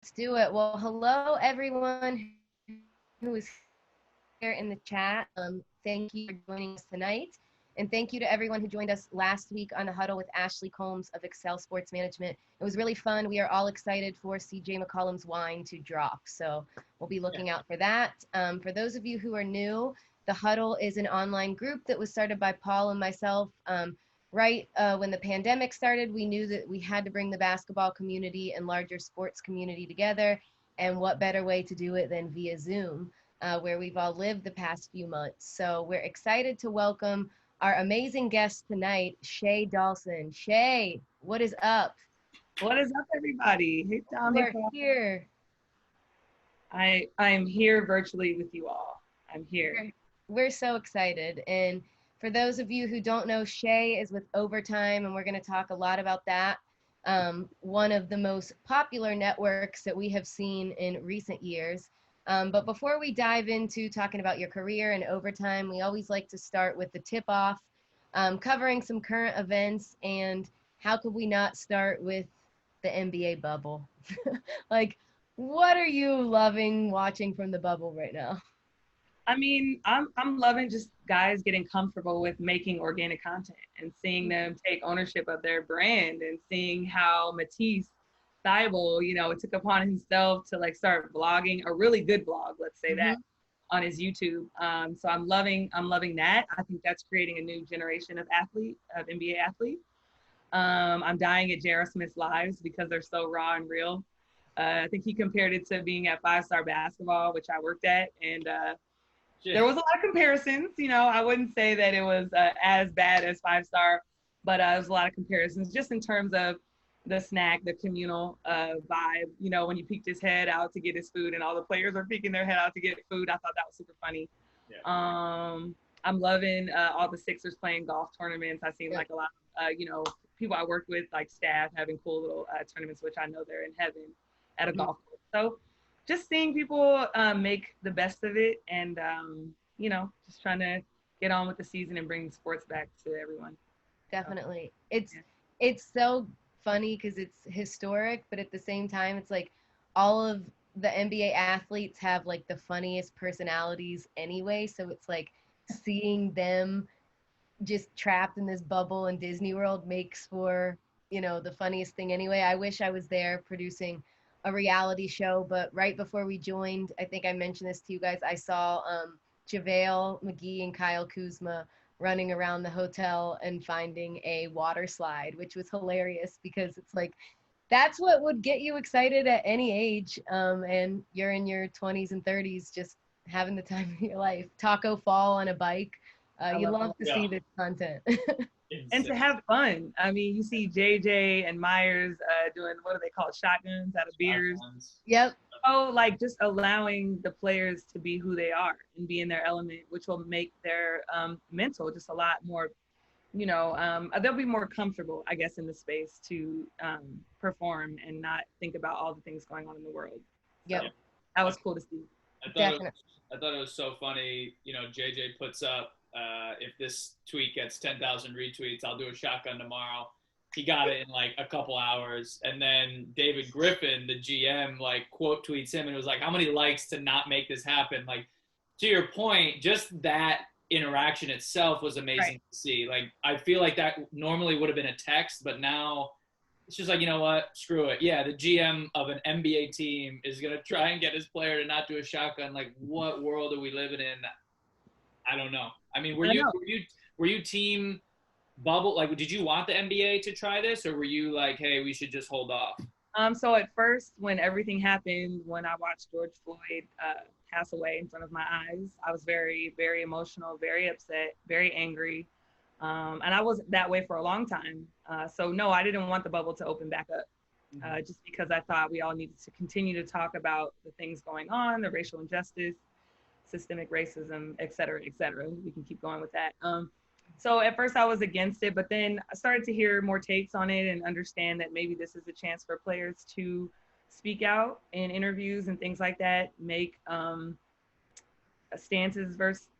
Let's do it. Well, hello everyone who is here in the chat. Thank you for joining us tonight. And thank you to everyone who joined us last week on the Huddle with Ashley Combs of Excel Sports Management. It was really fun. We are all excited for CJ McCollum's wine to drop. So we'll be looking out for that. For those of you who are new, the Huddle is an online group that was started by Paul and myself. Right when the pandemic started, we knew that we had to bring the basketball community and larger sports community together. And what better way to do it than via Zoom, where we've all lived the past few months. So we're excited to welcome our amazing guest tonight, Shea Dawson. Shea, what is up? What is up, everybody? Hey, Tom. We're here. I'm here virtually with you all. I'm here. We're so excited. And for those of you who don't know, Shea is with Overtime, and we're going to talk a lot about that. One of the most popular networks that we have seen in recent years. But before we dive into talking about your career and Overtime, we always like to start with the tip-off, covering some current events, and how could we not start with the NBA bubble? Like, what are you loving watching from the bubble right now? I mean, I'm loving just guys getting comfortable with making organic content and seeing them take ownership of their brand and seeing how Matisse Thybulle, took upon himself to like start vlogging, a really good vlog, let's say that, on his YouTube. So I'm loving that. I think that's creating a new generation of NBA athletes. I'm dying at J.R. Smith's lives because they're so raw and real. I think he compared it to being at 5-Star Basketball, which I worked at, and there was a lot of comparisons. I wouldn't say that it was as bad as 5-Star, but there was a lot of comparisons just in terms of the snack, the communal vibe. When he peeked his head out to get his food and all the players are peeking their head out to get food. I thought that was super funny. Yeah. I'm loving all the Sixers playing golf tournaments. I've seen like a lot of, people I worked with, like staff, having cool little tournaments, which I know they're in heaven at a golf course. So just seeing people make the best of it and, just trying to get on with the season and bring sports back to everyone. Definitely. It's so funny because it's historic, but at the same time, it's like all of the NBA athletes have like the funniest personalities anyway. So it's like seeing them just trapped in this bubble in Disney World makes for, the funniest thing anyway. I wish I was there producing a reality show, but right before we joined, I think I mentioned this to you guys, I saw JaVale McGee and Kyle Kuzma running around the hotel and finding a water slide, which was hilarious because it's like, that's what would get you excited at any age. And you're in your 20s and 30s, just having the time of your life. Taco Fall on a bike. You love to see this content. And to have fun. I mean, you see JJ and Myers doing, what do they call it, shotguns out of beers. Yep. Oh, like just allowing the players to be who they are and be in their element, which will make their mental just a lot more, they'll be more comfortable, I guess, in the space to perform and not think about all the things going on in the world. Yep. So that was cool to see. I thought it was so funny. JJ puts up, if this tweet gets 10,000 retweets, I'll do a shotgun tomorrow. He got it in like a couple hours. And then David Griffin, the GM, like quote tweets him and it was like, how many likes to not make this happen? Like, to your point, just that interaction itself was amazing to see. Like, I feel like that normally would have been a text, but now it's just like, you know what? Screw it. Yeah, the GM of an NBA team is going to try and get his player to not do a shotgun. Like, what world are we living in? I don't know. I mean, were you team bubble? Like, did you want the NBA to try this, or were you like, hey, we should just hold off? So at first, when everything happened, when I watched George Floyd pass away in front of my eyes, I was very, very emotional, very upset, very angry. And I was that way for a long time. So no, I didn't want the bubble to open back up, just because I thought we all needed to continue to talk about the things going on, the racial injustice, systemic racism, et cetera, et cetera. We can keep going with that. So at first I was against it, but then I started to hear more takes on it and understand that maybe this is a chance for players to speak out in interviews and things like that, make stances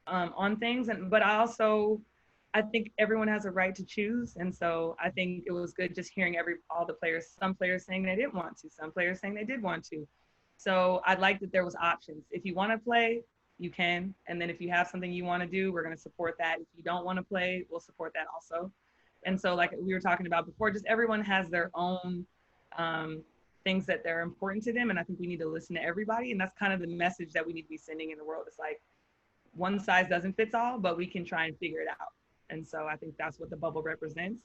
on things. But I also I think everyone has a right to choose. And so I think it was good just hearing all the players, some players saying they didn't want to, some players saying they did want to. So I like that there was options. If you want to play, you can. And then if you have something you want to do, we're going to support that. If you don't want to play, we'll support that also. And so like we were talking about before, just everyone has their own things that they're important to them. And I think we need to listen to everybody. And that's kind of the message that we need to be sending in the world. It's like one size doesn't fit all, but we can try and figure it out. And so I think that's what the bubble represents.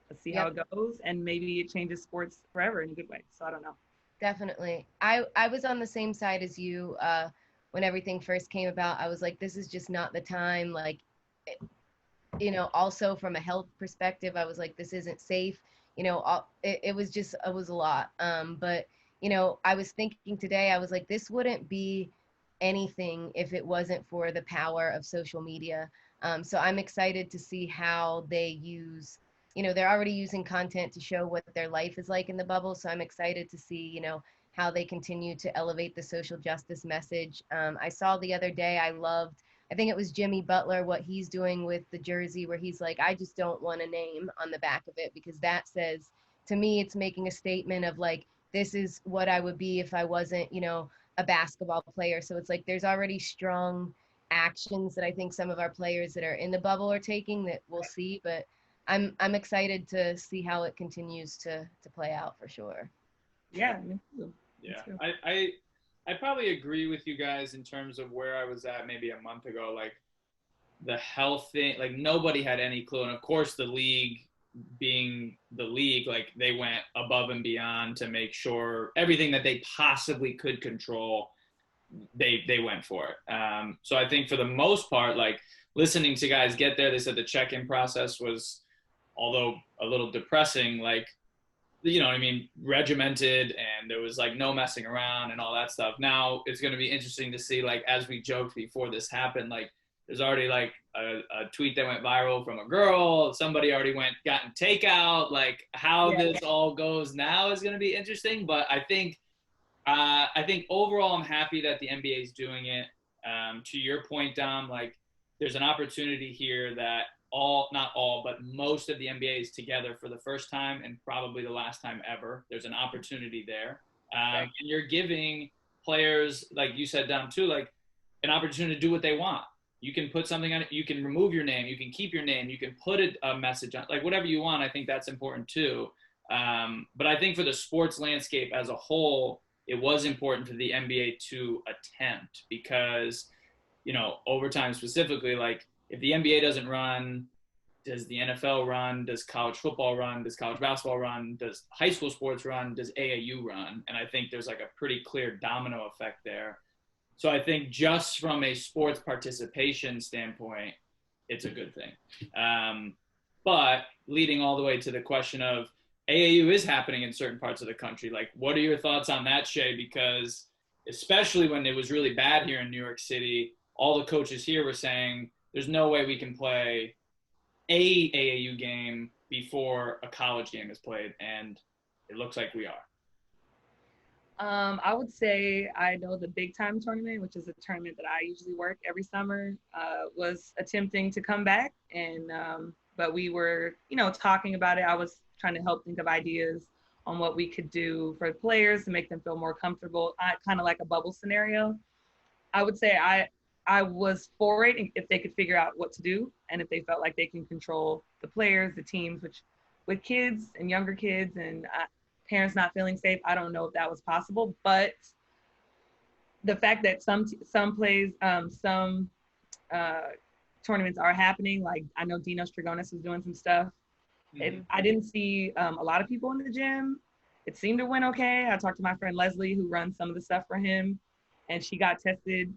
Let's see how it goes. And maybe it changes sports forever in a good way. So I don't know. Definitely. I was on the same side as you when everything first came about. I was like, this is just not the time. Like, also from a health perspective, I was like, this isn't safe. It was a lot. But, I was thinking today, I was like, this wouldn't be anything if it wasn't for the power of social media. So I'm excited to see how they use, they're already using content to show what their life is like in the bubble. So I'm excited to see, how they continue to elevate the social justice message. I saw the other day, I think it was Jimmy Butler, what he's doing with the jersey where he's like, I just don't want a name on the back of it, because that says, to me, it's making a statement of like, this is what I would be if I wasn't, a basketball player. So it's like, there's already strong actions that I think some of our players that are in the bubble are taking that we'll see, but I'm excited to see how it continues to play out for sure. Yeah, me too. Yeah, I probably agree with you guys in terms of where I was at maybe a month ago. Like the health thing, like nobody had any clue, and of course the league being the league, like they went above and beyond to make sure everything that they possibly could control, they went for it. So I think for the most part, like listening to guys get there, they said the check-in process was, although a little depressing, like, what I mean, regimented, and there was like no messing around and all that stuff. Now it's going to be interesting to see, like, as we joked before this happened, like there's already like a tweet that went viral from a girl. Somebody already gotten takeout. Like how this all goes now is going to be interesting. But I think overall I'm happy that the NBA is doing it. To your point, Dom, like there's an opportunity here that not all, but most of the NBA is together for the first time and probably the last time ever. There's an opportunity there. And you're giving players, like you said, Dom, too, like an opportunity to do what they want. You can put something on it. You can remove your name. You can keep your name. You can put a message on, like whatever you want. I think that's important too. But I think for the sports landscape as a whole, it was important for the NBA to attempt because, overtime specifically, like if the NBA doesn't run, does the NFL run? Does college football run? Does college basketball run? Does high school sports run? Does AAU run? And I think there's like a pretty clear domino effect there. So I think just from a sports participation standpoint, it's a good thing. But leading all the way to the question of AAU is happening in certain parts of the country. Like, what are your thoughts on that, Shea? Because especially when it was really bad here in New York City, all the coaches here were saying, there's no way we can play a AAU game before a college game is played. And it looks like we are. I would say I know the Big Time tournament, which is a tournament that I usually work every summer, was attempting to come back. And but we were, talking about it. I was trying to help think of ideas on what we could do for players to make them feel more comfortable, kind of like a bubble scenario. I would say I was for it if they could figure out what to do and if they felt like they can control the players, the teams, which with kids and younger kids and parents not feeling safe, I don't know if that was possible. But the fact that some tournaments are happening, like I know Dino Strigonis was doing some stuff. I didn't see a lot of people in the gym. It seemed to went okay. I talked to my friend Leslie, who runs some of the stuff for him, and she got tested.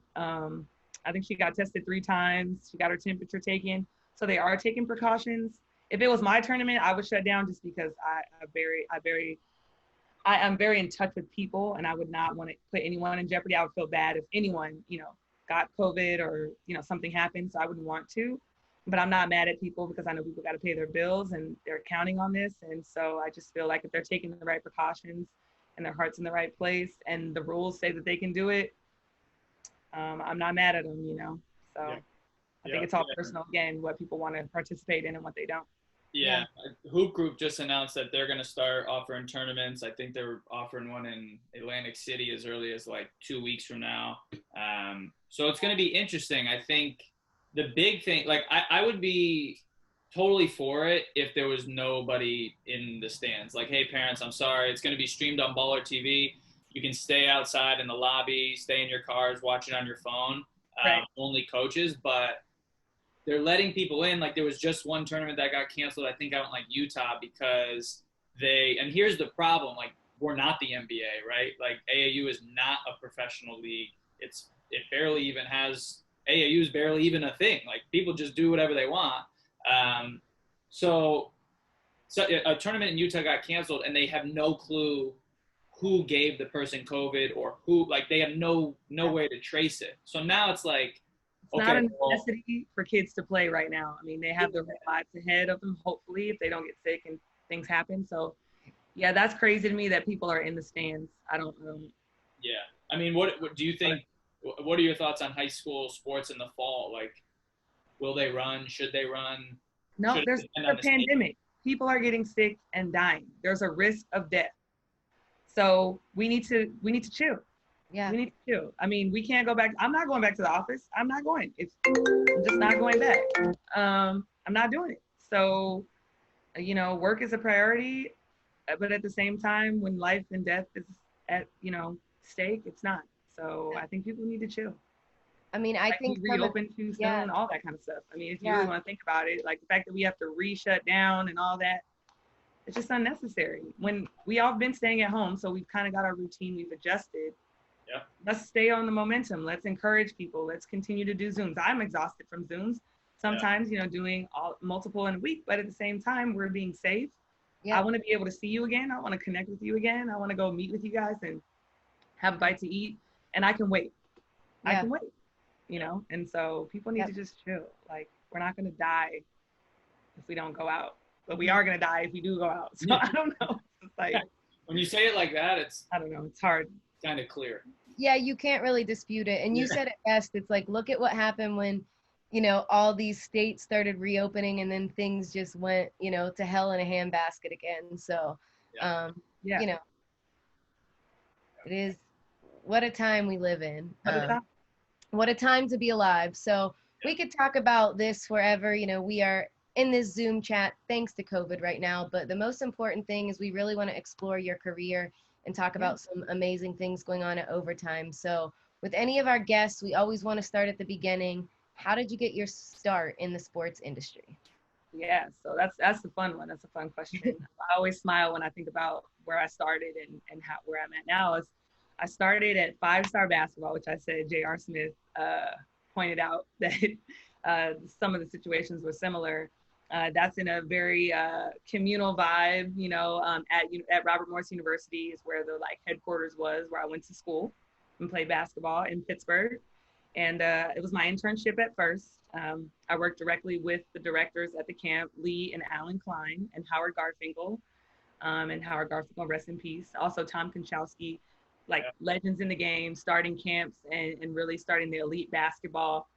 I think she got tested 3 times. She got her temperature taken. So they are taking precautions. If it was my tournament, I would shut down just because I am very in touch with people, and I would not want to put anyone in jeopardy. I would feel bad if anyone, got COVID or, something happened. So I wouldn't want to. But I'm not mad at people because I know people got to pay their bills and they're counting on this. And so I just feel like if they're taking the right precautions and their heart's in the right place and the rules say that they can do it, I'm not mad at them, So. I think it's all personal, again, what people want to participate in and what they don't. Yeah. Hoop Group just announced that they're going to start offering tournaments. I think they're offering one in Atlantic City as early as like 2 weeks from now. So it's going to be interesting. I think the big thing, like I would be totally for it if there was nobody in the stands. Like, hey, parents, I'm sorry. It's going to be streamed on Baller TV. You can stay outside in the lobby, stay in your cars, watch it on your phone. Right. Only coaches, but they're letting people in. Like there was just one tournament that got canceled, I think out in like Utah, because and here's the problem, like we're not the NBA, right? Like AAU is not a professional league. It barely even has, AAU is barely even a thing. Like people just do whatever they want. So a tournament in Utah got canceled and they have no clue who gave the person COVID or who, like they have no way to trace it. So now it's like, it's not a necessity for kids to play right now. I mean, they have their lives ahead of them, hopefully, if they don't get sick and things happen. So, yeah, that's crazy to me that people are in the stands. I don't know. Yeah. I mean, what do you think, what are your thoughts on high school sports in the fall? Like, will they run? Should they run? No, there's a pandemic. People are getting sick and dying. There's a risk of death. So we need to chill. Yeah. We need to chill. I mean, we can't go back. I'm not going back to the office. I'm not going. I'm just not going back. I'm not doing it. So, work is a priority, but at the same time, when life and death is at, stake, it's not. So I think people need to chill. I mean, I think reopen too soon, all that kind of stuff. I mean, if you really want to think about it, like the fact that we have to re-shut down and all that, it's just unnecessary. When we all been staying at home, so we've kind of got our routine, we've adjusted. Yeah. Let's stay on the momentum. Let's encourage people. Let's continue to do Zooms. I'm exhausted from Zooms. Sometimes, doing multiple in a week, but at the same time, we're being safe. Yeah. I want to be able to see you again. I want to connect with you again. I want to go meet with you guys and have a bite to eat. And I can wait. I can wait, And so people need to just chill. Like, we're not going to die if we don't go out. But we are going to die if we do go out. So I don't know. It's like, when you say it like that, I don't know. It's hard. Kind of clear. Yeah, you can't really dispute it. And you said it best. It's like, look at what happened when, all these states started reopening and then things just went, to hell in a handbasket again. So, it is, what a time we live in. What a time to be alive. So we could talk about this wherever, we are in this Zoom chat, thanks to COVID right now. But the most important thing is we really want to explore your career and talk about some amazing things going on at Overtime. So with any of our guests, we always want to start at the beginning. How did you get your start in the sports industry? Yeah, so that's the fun one. That's a fun question. I always smile when I think about where I started and where I'm at now. Is I started at 5-star basketball, which I said J.R. Smith pointed out that some of the situations were similar. That's in a very communal vibe, at Robert Morris University is where the headquarters was, where I went to school and played basketball in Pittsburgh. And it was my internship at first. I worked directly with the directors at the camp, Lee and Alan Klein and Howard Garfinkel. And Howard Garfinkel, rest in peace. Also Tom Konchowski, legends in the game, starting camps and really starting the elite basketball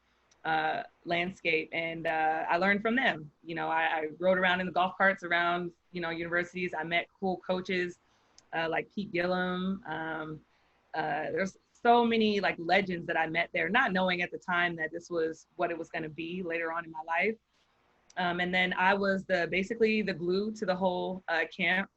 landscape. And I learned from them. I rode around in the golf carts around, universities. I met cool coaches like Pete Gillum. There's so many legends that I met there, not knowing at the time that this was what it was going to be later on in my life. And then I was basically the glue to the whole camp,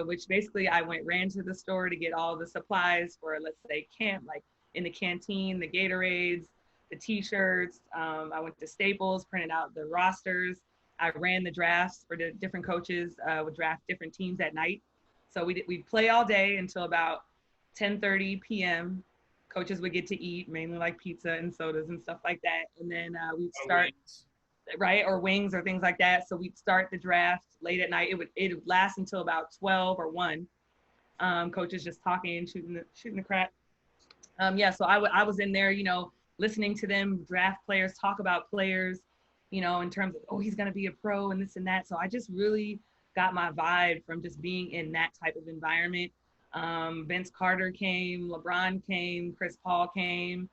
which basically I ran to the store to get all the supplies for, let's say, camp, like in the canteen, the Gatorades, the t-shirts. I went to Staples, printed out the rosters. I ran the drafts for the different coaches, would draft different teams at night. So we'd play all day until about 10:30 p.m. Coaches would get to eat, mainly pizza and sodas and stuff like that. And then we'd start, or wings or things like that. So we'd start the draft late at night. It would last until about 12 or 1. Coaches just talking and shooting the crap. So I was in there, listening to them draft players, talk about players, in terms of, he's going to be a pro and this and that. So I just really got my vibe from just being in that type of environment. Vince Carter came, LeBron came, Chris Paul came.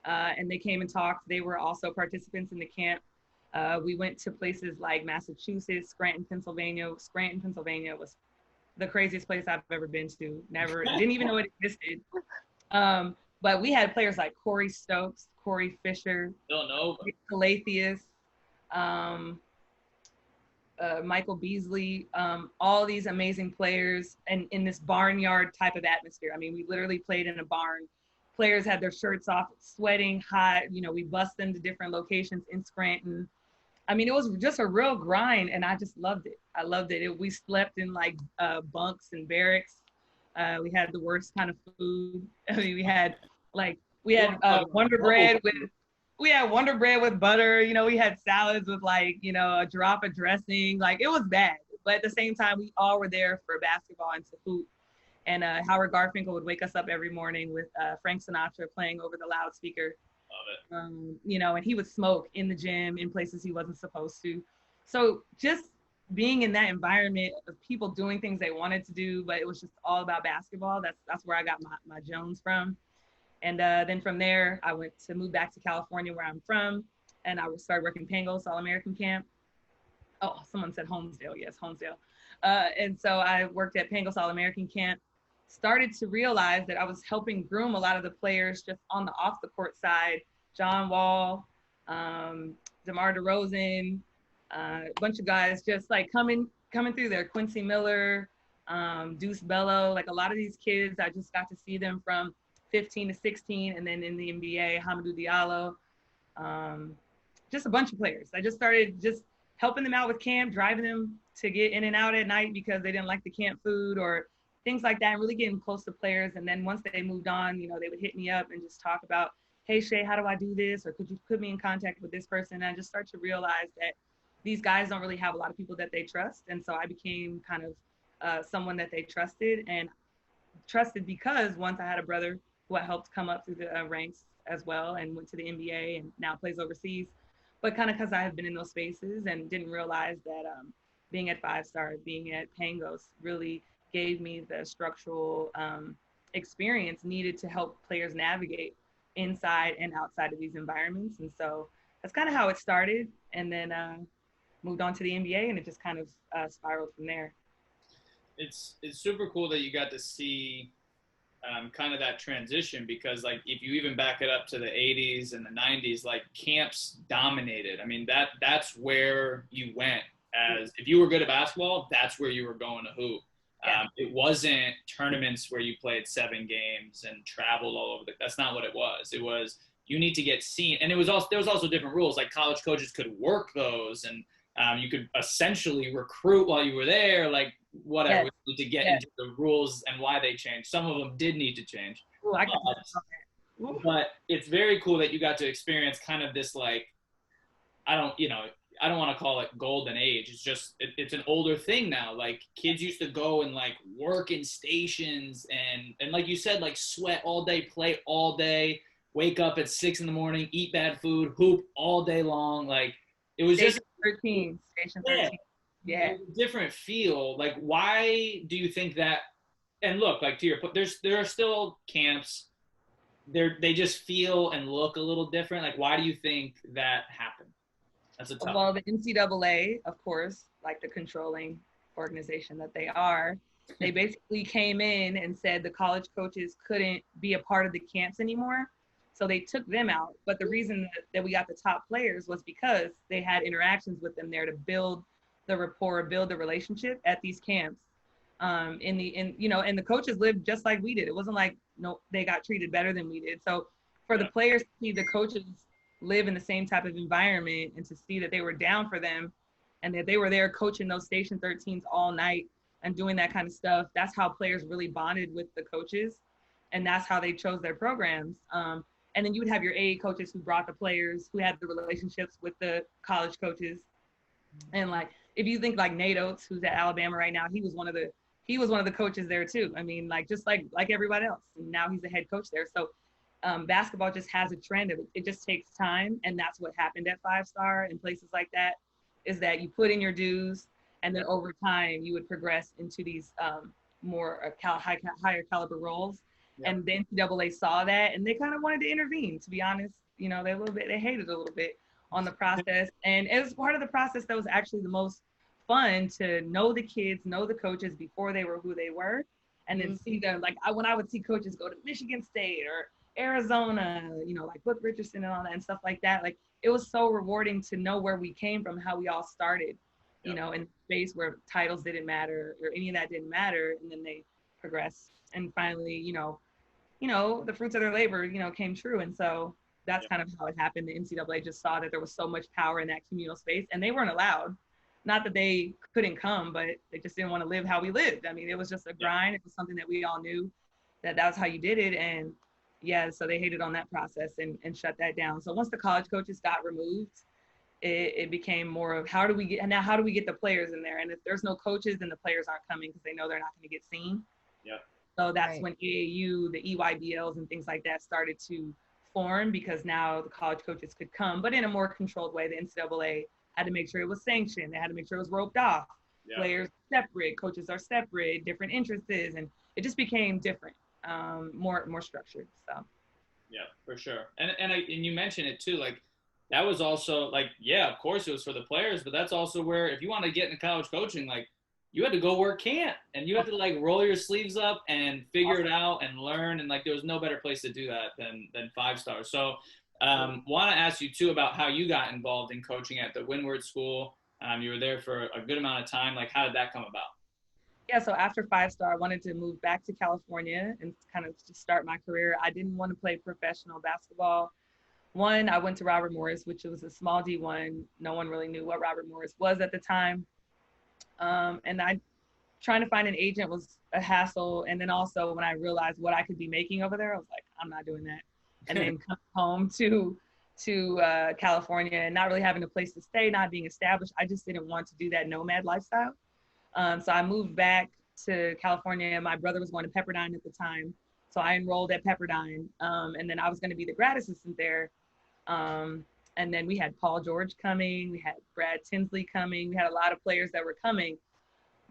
and they came and talked. They were also participants in the camp. We went to places like Massachusetts, Scranton, Pennsylvania. Scranton, Pennsylvania was the craziest place I've ever been to. Never, didn't even know it existed. But we had players like Corey Stokes, Corey Fisher, Calatheus, Michael Beasley, all these amazing players, and in this barnyard type of atmosphere. I mean, we literally played in a barn. Players had their shirts off, sweating hot. You know, we bussed them to different locations in Scranton. I mean, it was just a real grind, and I just loved it. I loved it. We slept in like bunks and barracks. We had the worst kind of food. I mean, we had Wonder Bread with butter. You know, we had salads with like, you know, a drop of dressing. Like, it was bad. But at the same time, we all were there for basketball and to hoop. And Howard Garfinkel would wake us up every morning with Frank Sinatra playing over the loudspeaker. Love it. You know, and he would smoke in the gym in places he wasn't supposed to. So just being in that environment of people doing things they wanted to do, but it was just all about basketball. That's where I got my Jones from. And then from there, I went to move back to California, where I'm from, and I started working Tangulls All-American Camp. Oh, someone said Homesdale. Yes, Homesdale. And so I worked at Pangos All-American Camp, started to realize that I was helping groom a lot of the players just on the off-the-court side. John Wall, DeMar DeRozan, a bunch of guys just like coming through there. Quincy Miller, Deuce Bello, like a lot of these kids, I just got to see them from 15 to 16, and then in the NBA, Hamidou Diallo, just a bunch of players. I just started just helping them out with camp, driving them to get in and out at night because they didn't like the camp food or things like that, and really getting close to players. And then once they moved on, you know, they would hit me up and just talk about, hey, Shea, how do I do this? Or could you put me in contact with this person? And I just start to realize that these guys don't really have a lot of people that they trust. And so I became kind of someone that they trusted because once I had a brother who helped come up through the ranks as well and went to the NBA and now plays overseas. But kind of because I have been in those spaces and didn't realize that being at 5-Star, being at Pangos really gave me the structural experience needed to help players navigate inside and outside of these environments. And so that's kind of how it started, and then moved on to the NBA, and it just kind of spiraled from there. It's super cool that you got to see kind of that transition, because like if you even back it up to the 80s and the 90s, like camps dominated. I mean, that's where you went. As if you were good at basketball, that's where you were going to hoop. Yeah. It wasn't tournaments where you played 7 games and traveled all over. That's not what it was. It was, you need to get seen. And there was also different rules. Like college coaches could work those, and you could essentially recruit while you were there, like whatever, yes. To get into the rules and why they changed. Some of them did need to change. Ooh, but it's very cool that you got to experience kind of this, like, I don't want to call it golden age. It's just, it's an older thing now. Like kids used to go and like work in stations and like you said, like sweat all day, play all day, wake up at 6 a.m, eat bad food, hoop all day long. Like it was Station 13. Yeah. It was a different feel. Like, why do you think that? And look, like to your point, there are still camps. They just feel and look a little different. Like, why do you think that happened? That's a tough. Well, the NCAA, of course, like the controlling organization that they are, they basically came in and said the college coaches couldn't be a part of the camps anymore. So they took them out. But the reason that we got the top players was because they had interactions with them there to build the rapport, build the relationship at these camps. And the coaches lived just like we did. It wasn't like, no, they got treated better than we did. So for the players to see the coaches live in the same type of environment and to see that they were down for them and that they were there coaching those Station 13s all night and doing that kind of stuff, that's how players really bonded with the coaches, and that's how they chose their programs. And then you would have your aide coaches who brought the players, who had the relationships with the college coaches. And like, if you think like Nate Oates, who's at Alabama right now, he was one of the coaches there too. I mean, like just like everybody else. And now he's the head coach there. So basketball just has a trend of it. It just takes time, and that's what happened at 5-Star and places like that. Is that you put in your dues, and then over time you would progress into these more higher caliber roles. And the NCAA saw that and they kind of wanted to intervene, to be honest. You know, they hated a little bit on the process. And it was part of the process that was actually the most fun, to know the kids, know the coaches before they were who they were. And then see them, like when I would see coaches go to Michigan State or Arizona, you know, like Book Richardson and all that and stuff like that. Like it was so rewarding to know where we came from, how we all started, you know, in a space where titles didn't matter or any of that didn't matter. And then they progressed and finally, you know, the fruits of their labor, you know, came true. And so that's kind of how it happened. The NCAA just saw that there was so much power in that communal space and they weren't allowed. Not that they couldn't come, but they just didn't want to live how we lived. I mean, it was just a grind. It was something that we all knew that was how you did it. And so they hated on that process and shut that down. So once the college coaches got removed, it became more of how do we get the players in there? And if there's no coaches, then the players aren't coming because they know they're not going to get seen. Yeah. So that's when AAU, the EYBLs and things like that started to form, because now the college coaches could come, but in a more controlled way. The NCAA had to make sure it was sanctioned. They had to make sure it was roped off. Players separate, coaches are separate, different interests, and it just became different, more structured. So. Yeah, for sure. And you mentioned it too, like that was also like, of course it was for the players, but that's also where if you want to get into college coaching, like you had to go work camp and you had to like roll your sleeves up and figure it out and learn. And like, there was no better place to do that than 5 stars. So want to ask you too about how you got involved in coaching at the Windward School. You were there for a good amount of time. Like, how did that come about? Yeah, so after 5 star, I wanted to move back to California and kind of to start my career. I didn't want to play professional basketball. One, I went to Robert Morris, which was a small D1. No one really knew what Robert Morris was at the time. And trying to find an agent was a hassle. And then also when I realized what I could be making over there, I was like, I'm not doing that. And then come home to California and not really having a place to stay, not being established. I just didn't want to do that nomad lifestyle. So I moved back to California. My brother was going to Pepperdine at the time. So I enrolled at Pepperdine. And then I was going to be the grad assistant there. And then we had Paul George coming. We had Brad Tinsley coming. We had a lot of players that were coming.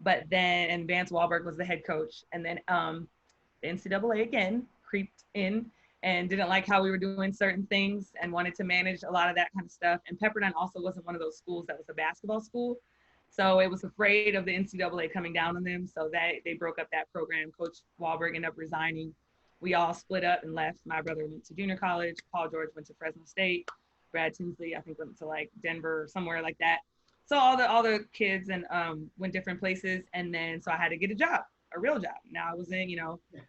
But then, and Vance Wahlberg was the head coach. And then the NCAA again creeped in and didn't like how we were doing certain things and wanted to manage a lot of that kind of stuff. And Pepperdine also wasn't one of those schools that was a basketball school. So it was afraid of the NCAA coming down on them. So they broke up that program. Coach Wahlberg ended up resigning. We all split up and left. My brother went to junior college. Paul George went to Fresno State. Brad Tinsley, I think, went to like Denver or somewhere like that. So all the kids and went different places. And then, so I had to get a real job. Now I wasn't,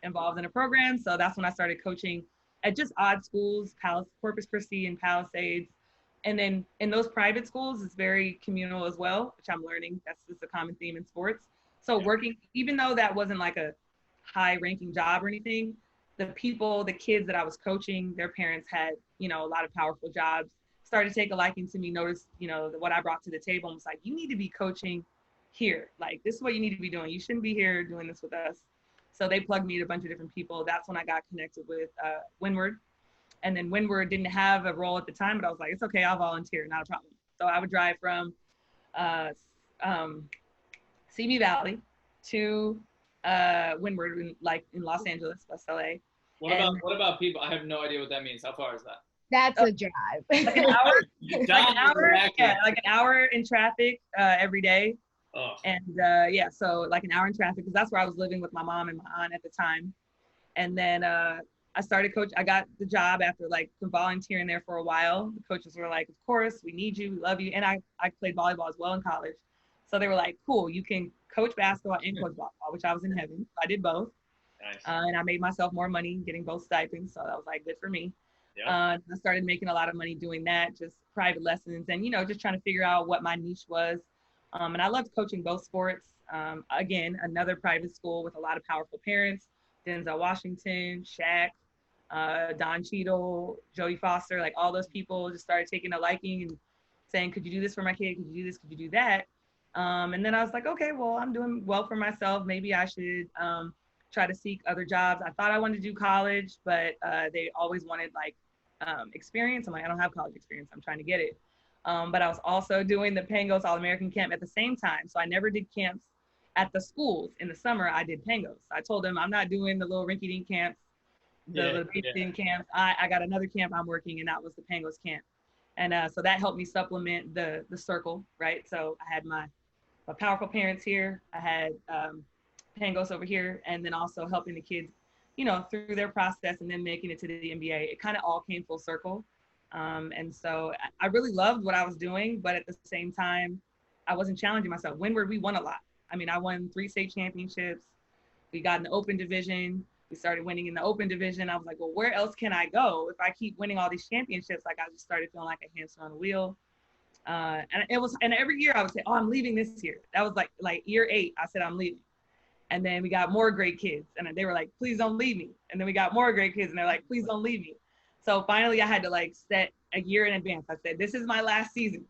involved in a program. So that's when I started coaching at just odd schools, Corpus Christi and Palisades. And then in those private schools, it's very communal as well, which I'm learning. That's just a common theme in sports. So working, even though that wasn't like a high ranking job or anything, the kids that I was coaching, their parents had, a lot of powerful jobs, started to take a liking to me, noticed, what I brought to the table and was like, you need to be coaching here. Like, this is what you need to be doing. You shouldn't be here doing this with us. So they plugged me to a bunch of different people. That's when I got connected with Windward. And then Windward didn't have a role at the time, but I was like, it's okay, I'll volunteer, not a problem. So I would drive from Simi Valley to Windward, in Los Angeles, West LA. What about people? I have no idea what that means. How far is that? That's a drive. Like an hour, like an hour in traffic every day. Oh. And so like an hour in traffic, because that's where I was living with my mom and my aunt at the time. And then I started coach. I got the job after like volunteering there for a while. The coaches were like, of course, we need you, we love you. And I played volleyball as well in college. So they were like, cool, you can coach basketball and coach volleyball, which I was in heaven. I did both. Nice. And I made myself more money getting both stipends. So that was like good for me. Yep. I started making a lot of money doing that, just private lessons and, just trying to figure out what my niche was. And I loved coaching both sports. Again, another private school with a lot of powerful parents, Denzel Washington, Shaq, Don Cheadle, Jodie Foster, like all those people just started taking a liking and saying, could you do this for my kid? Could you do this? Could you do that? And then I was like, okay, well, I'm doing well for myself. Maybe I should try to seek other jobs. I thought I wanted to do college, but they always wanted like experience. I'm like, I don't have college experience. I'm trying to get it. But I was also doing the Pangos All-American Camp at the same time. So I never did camps at the schools. In the summer, I did Pangos. I told them I'm not doing the little rinky-dink camps. the baseball camps. I got another camp I'm working, and that was the Pangos camp. And so that helped me supplement the circle, right? So I had my powerful parents here. I had Pangos over here, and then also helping the kids, through their process and then making it to the NBA. It kind of all came full circle. And so I really loved what I was doing, but at the same time, I wasn't challenging myself. Windward, we won a lot. I mean, I won 3 state championships. We got in the open division. We started winning in the open division. I was like, well, where else can I go? If I keep winning all these championships, like I just started feeling like a hamster on a wheel. And every year I would say, oh, I'm leaving this year. That was like year 8. I said, I'm leaving. And then we got more great kids. And they were like, please don't leave me. And then we got more great kids. And they're like, please don't leave me. So finally I had to like set a year in advance. I said, this is my last season.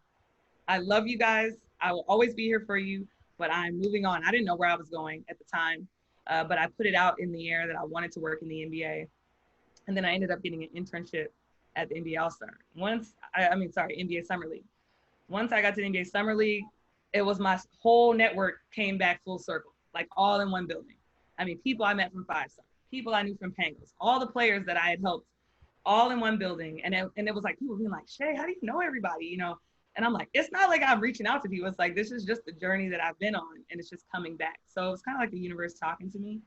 I love you guys. I will always be here for you, but I'm moving on. I didn't know where I was going at the time, but I put it out in the air that I wanted to work in the NBA. And then I ended up getting an internship at the NBA All-Star. NBA Summer League. Once I got to the NBA Summer League, it was my whole network came back full circle, like all in one building. I mean, people I met from 5-star, people I knew from Tangulls, all the players that I had helped, all in one building. And it was like people being like, Shea, how do you know everybody? And I'm like, it's not like I'm reaching out to people. It's like, this is just the journey that I've been on, and it's just coming back. So it's kind of like the universe talking to me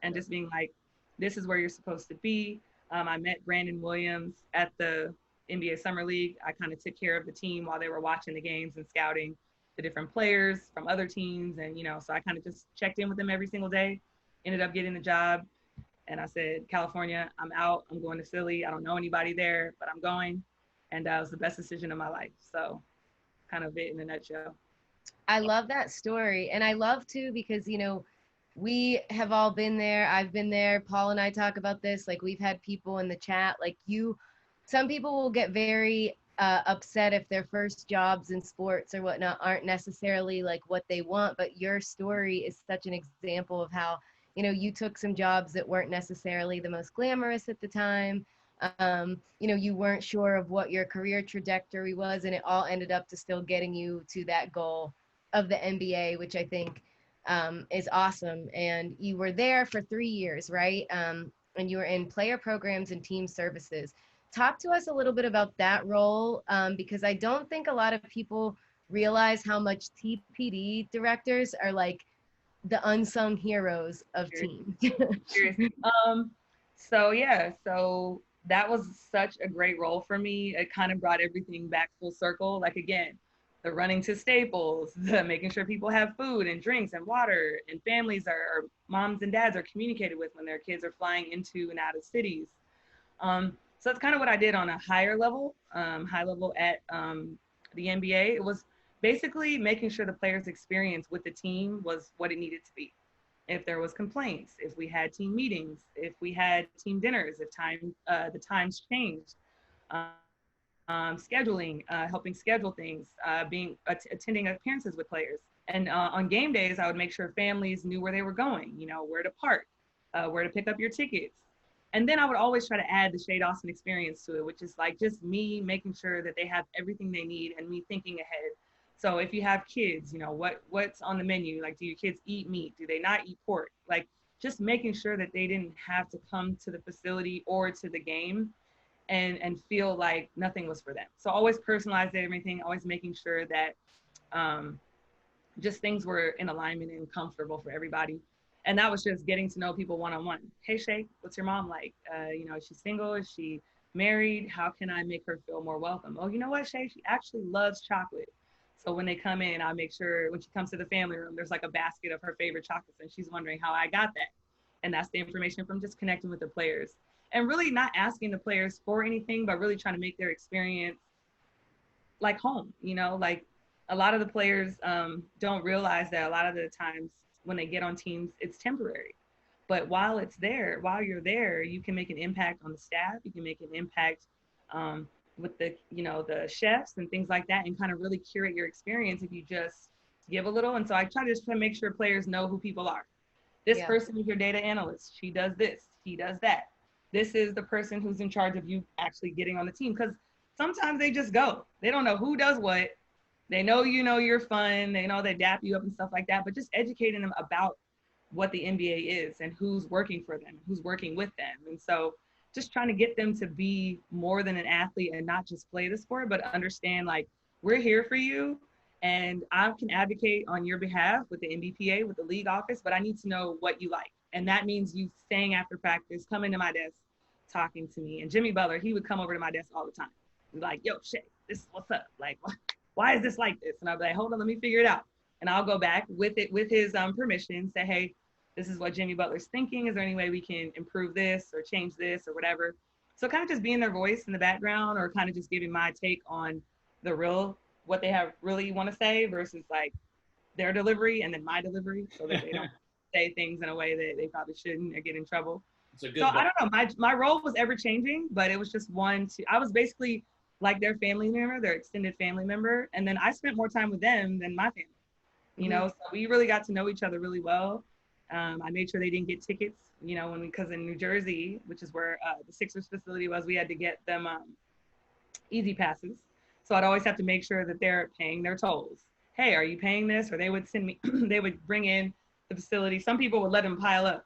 and just being like, this is where you're supposed to be. I met Brandon Williams at the NBA Summer League. I kind of took care of the team while they were watching the games and scouting the different players from other teams. And, so I kind of just checked in with them every single day, ended up getting the job. And I said, California, I'm out. I'm going to Philly. I don't know anybody there, but I'm going. And it was the best decision of my life. So kind of it in a nutshell. I love that story. And I love too, because, we have all been there. I've been there. Paul and I talk about this. Like, we've had people in the chat, like some people will get very upset if their first jobs in sports or whatnot aren't necessarily like what they want. But your story is such an example of how, you took some jobs that weren't necessarily the most glamorous at the time. You weren't sure of what your career trajectory was, and it all ended up to still getting you to that goal of the NBA, which I think is awesome. And you were there for 3 years, right? And you were in player programs and team services. Talk to us a little bit about that role, because I don't think a lot of people realize how much TPD directors are like the unsung heroes of teams. Seriously. So that was such a great role for me. It kind of brought everything back full circle. Like, again, the running to Staples, the making sure people have food and drinks and water, and families or moms and dads are communicated with when their kids are flying into and out of cities. So that's kind of what I did on a high level at the NBA. It was basically making sure the players' experience with the team was what it needed to be. If there was complaints, if we had team meetings, if we had team dinners, if the times changed, scheduling, helping schedule things, attending appearances with players. And on game days, I would make sure families knew where they were going, where to park, where to pick up your tickets. And then I would always try to add the Shea Dawson experience to it, which is like just me making sure that they have everything they need and me thinking ahead. So if you have kids, what's on the menu? Like, do your kids eat meat? Do they not eat pork? Like, just making sure that they didn't have to come to the facility or to the game and feel like nothing was for them. So always personalize everything, always making sure that just things were in alignment and comfortable for everybody. And that was just getting to know people one-on-one. Hey, Shay, what's your mom like? Is she single? Is she married? How can I make her feel more welcome? Oh, you know what, Shay? She actually loves chocolate. So when they come in, I make sure when she comes to the family room, there's like a basket of her favorite chocolates, and she's wondering how I got that. And that's the information from just connecting with the players. And really not asking the players for anything, but really trying to make their experience like home. Like a lot of the players don't realize that a lot of the times when they get on teams, it's temporary. But while you're there, you can make an impact on the staff. You can make an impact with the chefs and things like that, and kind of really curate your experience if you just give a little. And so I try to make sure players know who people are. This person is your data analyst. She does this. He does that. This is the person who's in charge of you actually getting on the team. Because sometimes they just go. They don't know who does what. They know you're fun. They know they dap you up and stuff like that. But just educating them about what the NBA is and who's working for them, who's working with them. And so just trying to get them to be more than an athlete and not just play the sport, but understand like we're here for you and I can advocate on your behalf with the NBPA, with the league office, but I need to know what you like. And that means you staying after practice, coming to my desk, talking to me. And Jimmy Butler, he would come over to my desk all the time. He'd be like, yo, Shea, this is what's up. Like, why is this like this? And I'd be like, hold on, let me figure it out. And I'll go back with his permission, say, hey, this is what Jimmy Butler's thinking. Is there any way we can improve this or change this or whatever? So kind of just being their voice in the background, or kind of just giving my take on the real, what they have really want to say versus like their delivery and then my delivery, so that they don't say things in a way that they probably shouldn't or get in trouble. So I don't know, my role was ever changing, but it was just I was basically like their family member, their extended family member. And then I spent more time with them than my family, you know, so we really got to know each other really well. I made sure they didn't get tickets, you know, because in New Jersey, which is where the Sixers facility was, we had to get them easy passes. So I'd always have to make sure that they're paying their tolls. Hey, are you paying this? Or they would send me, they would bring in the facility. Some people would let them pile up.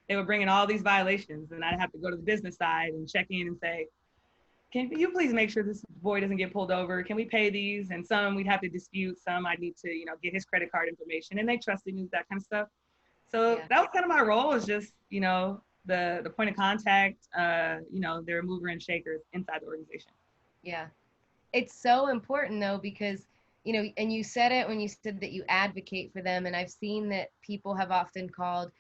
They would bring in all these violations, and I'd have to go to the business side and check in and say, can you please make sure this boy doesn't get pulled over? Can we pay these? And some we'd have to dispute. Some I'd need to, you know, get his credit card information, and they trusted me with that kind of stuff. So that was kind of my role, is just, you know, the point of contact, you know, they're mover and shakers inside the organization. Yeah. It's so important though, because, you know, and you said it when you said that you advocate for them. And I've seen that people have often called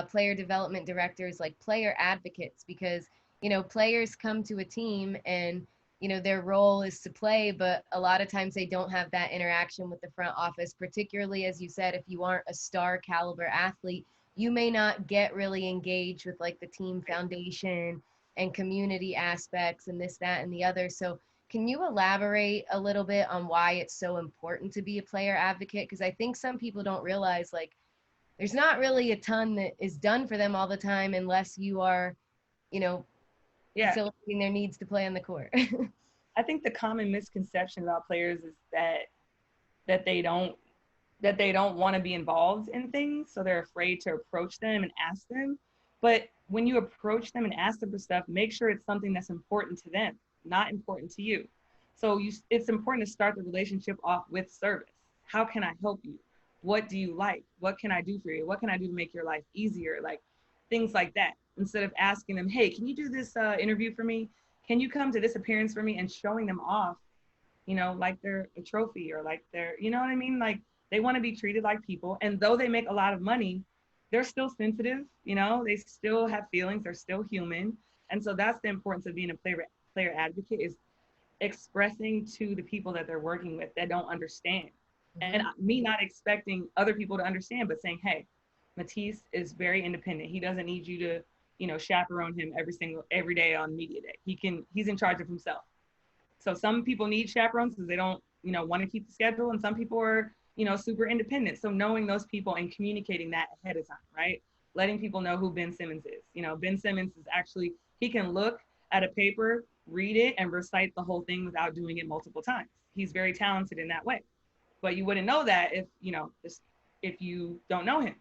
player development directors like player advocates, because, you know, players come to a team and, you know, their role is to play, but a lot of times they don't have that interaction with the front office, particularly, as you said, if you aren't a star caliber athlete, you may not get really engaged with like the team foundation and community aspects and this, that, and the other. So can you elaborate a little bit on why it's so important to be a player advocate? Because I think some people don't realize, like, there's not really a ton that is done for them all the time unless you are, you know, facilitating their needs to play on the court. I think the common misconception about players is that they don't want to be involved in things, so they're afraid to approach them and ask them. But when you approach them and ask them for stuff, make sure it's something that's important to them, not important to you. So it's important to start the relationship off with service. How can I help you? What do you like? What can I do for you? What can I do to make your life easier? Like things like that. Instead of asking them, hey, can you do this interview for me? Can you come to this appearance for me? And showing them off, you know, like they're a trophy, or like they're, you know what I mean? Like they want to be treated like people. And though they make a lot of money, they're still sensitive, you know, they still have feelings, they're still human. And so that's the importance of being a player advocate, is expressing to the people that they're working with that don't understand. And me not expecting other people to understand, but saying, hey, Matisse is very independent. He doesn't need you to, you know, chaperone him every day on media day. He's in charge of himself. So some people need chaperones because they don't, you know, want to keep the schedule. And some people are, you know, super independent. So knowing those people and communicating that ahead of time, right? Letting people know who Ben Simmons is. You know, Ben Simmons is actually, he can look at a paper, read it, and recite the whole thing without doing it multiple times. He's very talented in that way. But you wouldn't know that if, you know, if you don't know him.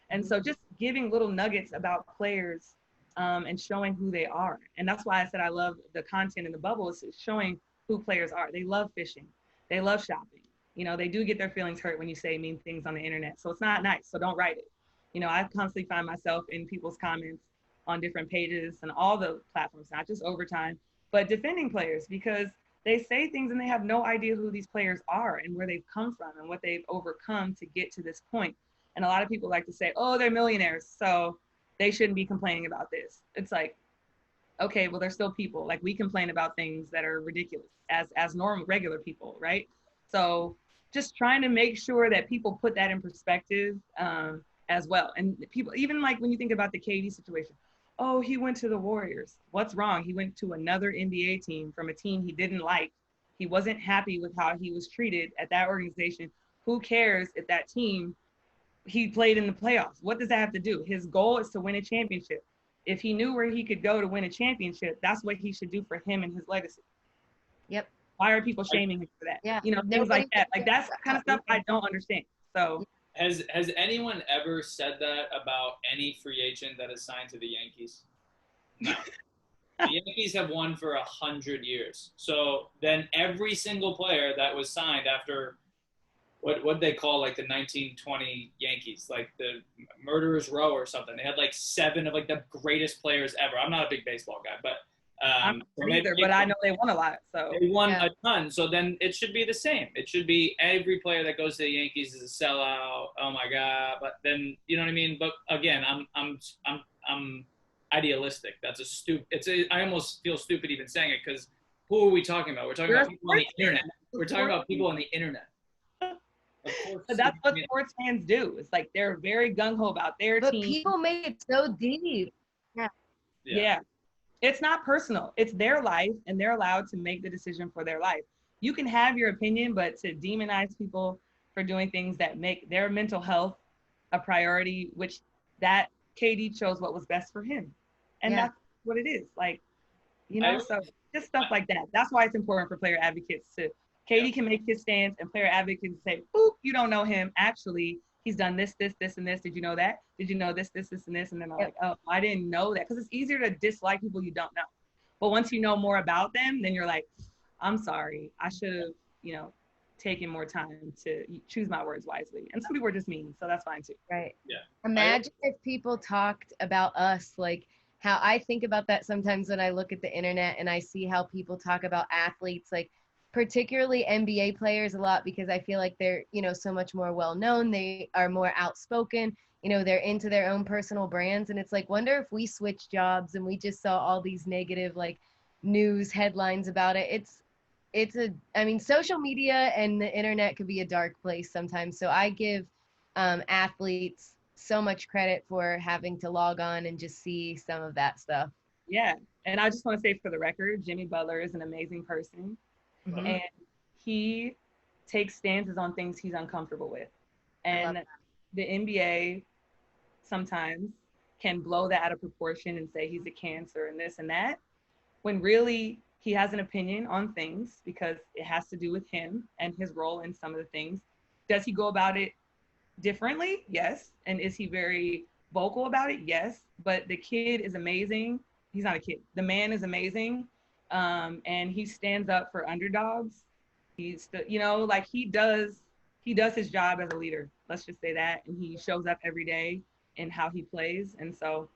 And so just giving little nuggets about players and showing who they are. And that's why I said I love the content in the bubble, is showing who players are. They love fishing. They love shopping. You know, they do get their feelings hurt when you say mean things on the internet. So it's not nice. So don't write it. You know, I constantly find myself in people's comments on different pages and all the platforms, not just Overtime, but defending players, because they say things and they have no idea who these players are and where they've come from and what they've overcome to get to this point. And a lot of people like to say, oh, they're millionaires, so they shouldn't be complaining about this. It's like, okay, well, they're still people. Like, we complain about things that are ridiculous as normal, regular people, right? So just trying to make sure that people put that in perspective as well. And people, even like when you think about the KD situation, oh, he went to the Warriors. What's wrong? He went to another NBA team from a team he didn't like. He wasn't happy with how he was treated at that organization. Who cares if that team, he played in the playoffs? What does that have to do? His goal is to win a championship. If he knew where he could go to win a championship, that's what he should do for him and his legacy. Yep. Why are people shaming him for that? Yeah. You know, things like that. Like, that's the kind of stuff I don't understand. So has anyone ever said that about any free agent that is signed to the Yankees? No. The Yankees have won for 100 years. So then every single player that was signed after what they call like the 1920 Yankees, like the Murderers Row or something. They had like 7 of like the greatest players ever. I'm not a big baseball guy, but I'm not either, but I know they won a lot. So they won a ton. So then it should be the same. It should be every player that goes to the Yankees is a sellout. Oh my god! But then you know what I mean. But again, I'm idealistic. That's a stupid. I almost feel stupid even saying it because who are we talking about? We're talking about people on the internet. We're talking about people on the internet. But that's what sports fans do. It's like they're very gung ho about their team. But people make it so deep. Yeah. It's not personal. It's their life, and they're allowed to make the decision for their life. You can have your opinion, but to demonize people for doing things that make their mental health a priority, which that KD chose what was best for him. And that's what it is. Like, you know, so just stuff like that. That's why it's important for player advocates to, KD can make his stance and player advocates say, oop, you don't know him. Actually, he's done this, this, this, and this. Did you know that? Did you know this, this, this, and this? And then I'm like, oh, I didn't know that. Because it's easier to dislike people you don't know. But once you know more about them, then you're like, I'm sorry. I should have, you know, taken more time to choose my words wisely. And some people are just mean, so that's fine too. Right. Yeah. Imagine if people talked about us, like how I think about that sometimes when I look at the internet and I see how people talk about athletes, like particularly NBA players a lot, because I feel like they're, you know, so much more well-known. They are more outspoken, you know, they're into their own personal brands. And it's like, wonder if we switched jobs and we just saw all these negative, like news headlines about it. I mean, social media and the internet could be a dark place sometimes. So I give athletes so much credit for having to log on and just see some of that stuff. Yeah. And I just want to say for the record, Jimmy Butler is an amazing person. Mm-hmm. And he takes stances on things he's uncomfortable with. And the NBA sometimes can blow that out of proportion and say he's a cancer and this and that, when really he has an opinion on things because it has to do with him and his role in some of the things. Does he go about it differently? Yes. And is he very vocal about it? Yes. But the kid is amazing. He's not a kid. The man is amazing. And he stands up for underdogs. He's, you know, like he does his job as a leader. Let's just say that. And he shows up every day in how he plays. And so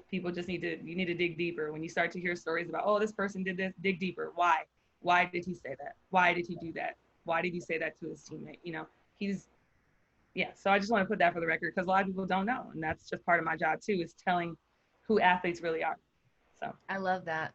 people just need to dig deeper. When you start to hear stories about, oh, this person did this, dig deeper. Why? Why did he say that? Why did he do that? Why did he say that to his teammate? You know, so I just want to put that for the record because a lot of people don't know. And that's just part of my job too, is telling who athletes really are. So I love that.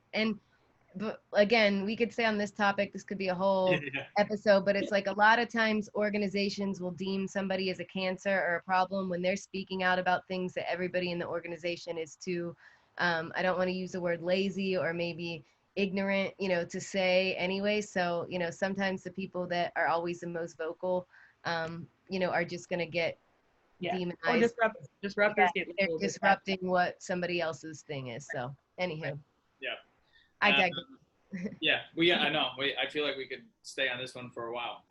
But again, we could say on this topic, this could be a whole episode, but it's like a lot of times organizations will deem somebody as a cancer or a problem when they're speaking out about things that everybody in the organization is too, I don't want to use the word lazy or maybe ignorant, you know, to say anyway. So, you know, sometimes the people that are always the most vocal, you know, are just going to get demonized. Or disruptors they're disrupting what somebody else's thing is. So anywho. Yeah. I digress. I know. I feel like we could stay on this one for a while.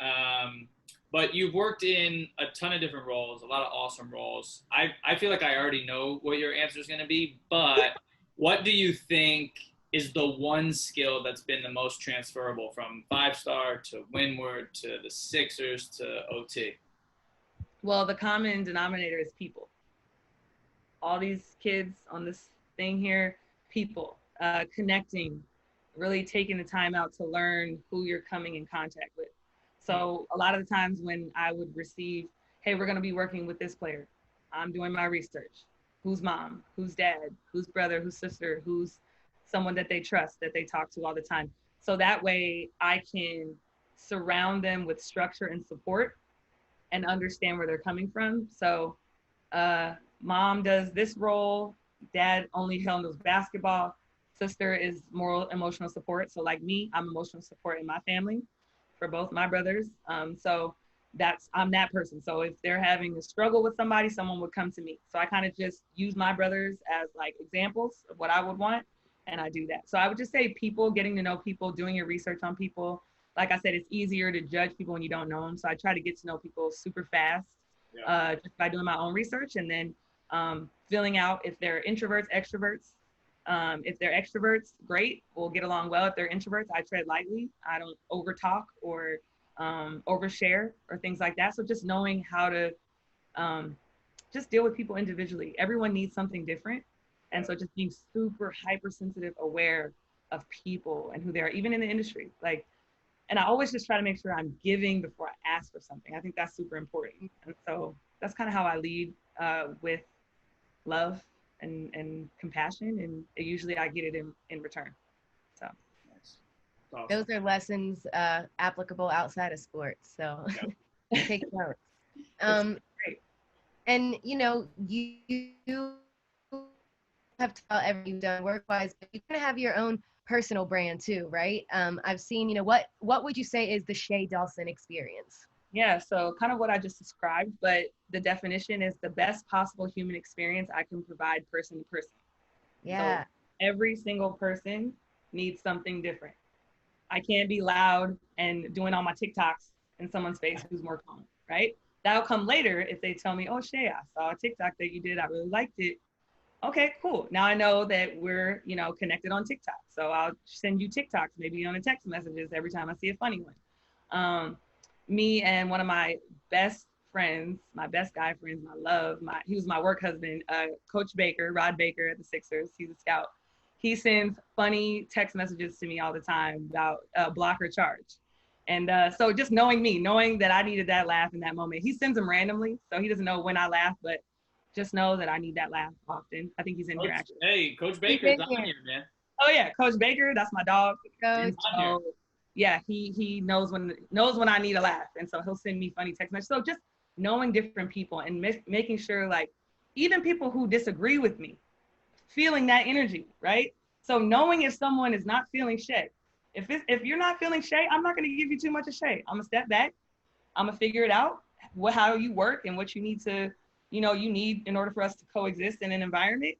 But you've worked in a ton of different roles, a lot of awesome roles. I feel like I already know what your answer is going to be, but what do you think is the one skill that's been the most transferable from 5-star to Windward to the Sixers to OT? Well, the common denominator is people. All these kids on this thing here, people. Connecting, really taking the time out to learn who you're coming in contact with. So a lot of the times when I would receive, hey, we're going to be working with this player, I'm doing my research. Who's mom? Who's dad? Who's brother? Who's sister? Who's someone that they trust, that they talk to all the time? So that way I can surround them with structure and support and understand where they're coming from. So mom does this role, dad only handles basketball, sister is more emotional support. So like me, I'm emotional support in my family for both my brothers. So I'm that person. So if they're having a struggle with somebody, someone would come to me. So I kind of just use my brothers as like examples of what I would want. And I do that. So I would just say people, getting to know people, doing your research on people. Like I said, it's easier to judge people when you don't know them. So I try to get to know people super fast just by doing my own research and then filling out if they're introverts, extroverts, If they're extroverts, great, we'll get along well. If they're introverts, I tread lightly. I don't overtalk or overshare or things like that. So just knowing how to just deal with people individually. Everyone needs something different. And so just being super hypersensitive, aware of people and who they are, even in the industry. Like, and I always just try to make sure I'm giving before I ask for something. I think that's super important. And so that's kind of how I lead with love and compassion. And usually I get it in return. So Nice. Awesome. Those are lessons applicable outside of sports. So take notes. Great. And you know, you have taught everything you've done work-wise, but you kind of have your own personal brand too, right? I've seen, you know, what would you say is the Shea Dawson experience? Yeah, so kind of what I just described, but the definition is the best possible human experience I can provide person to person. Yeah. So every single person needs something different. I can't be loud and doing all my TikToks in someone's face who's more calm, right? That'll come later if they tell me, oh, Shay, I saw a TikTok that you did. I really liked it. Okay, cool. Now I know that we're, you know, connected on TikTok. So I'll send you TikToks, maybe on a text messages every time I see a funny one. Me and one of my best friends, my best guy friends, my love, he was my work husband, Coach Baker, Rod Baker at the Sixers. He's a scout. He sends funny text messages to me all the time about block or charge. And so just knowing me, knowing that I needed that laugh in that moment, he sends them randomly. So he doesn't know when I laugh, but just know that I need that laugh often. I think he's in here actually. Hey, Coach Baker's on here, man. Oh yeah, Coach Baker, that's my dog. Coach. So, yeah, he knows when I need a laugh, and so he'll send me funny text messages. So just knowing different people and making sure, like, even people who disagree with me, feeling that energy, right? So knowing if someone is not feeling Shay, if you're not feeling Shay, I'm not going to give you too much of Shay. I'm gonna step back. I'm gonna figure it out, how you work and what you need to, you need in order for us to coexist in an environment.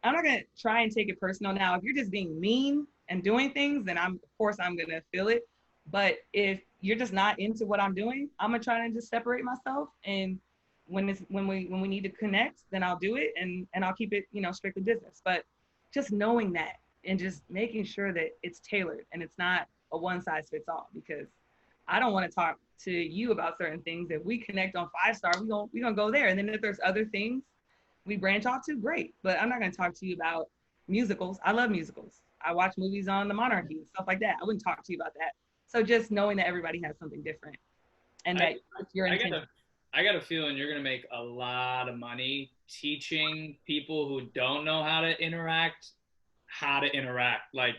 I'm not gonna try and take it personal. Now, if you're just being mean and doing things, then of course I'm gonna feel it. But if you're just not into what I'm doing, I'm gonna try to just separate myself. And when we need to connect, then I'll do it, and I'll keep it, strictly business. But just knowing that and just making sure that it's tailored and it's not a one size fits all, because I don't want to talk to you about certain things. If we connect on 5-star, we're gonna go there. And then if there's other things we branch off to, great. But I'm not going to talk to you about musicals. I love musicals. I watch movies on the monarchy and stuff like that. I wouldn't talk to you about that. So just knowing that everybody has something different, and that you're intentional. I got a feeling you're going to make a lot of money teaching people who don't know how to interact. Like,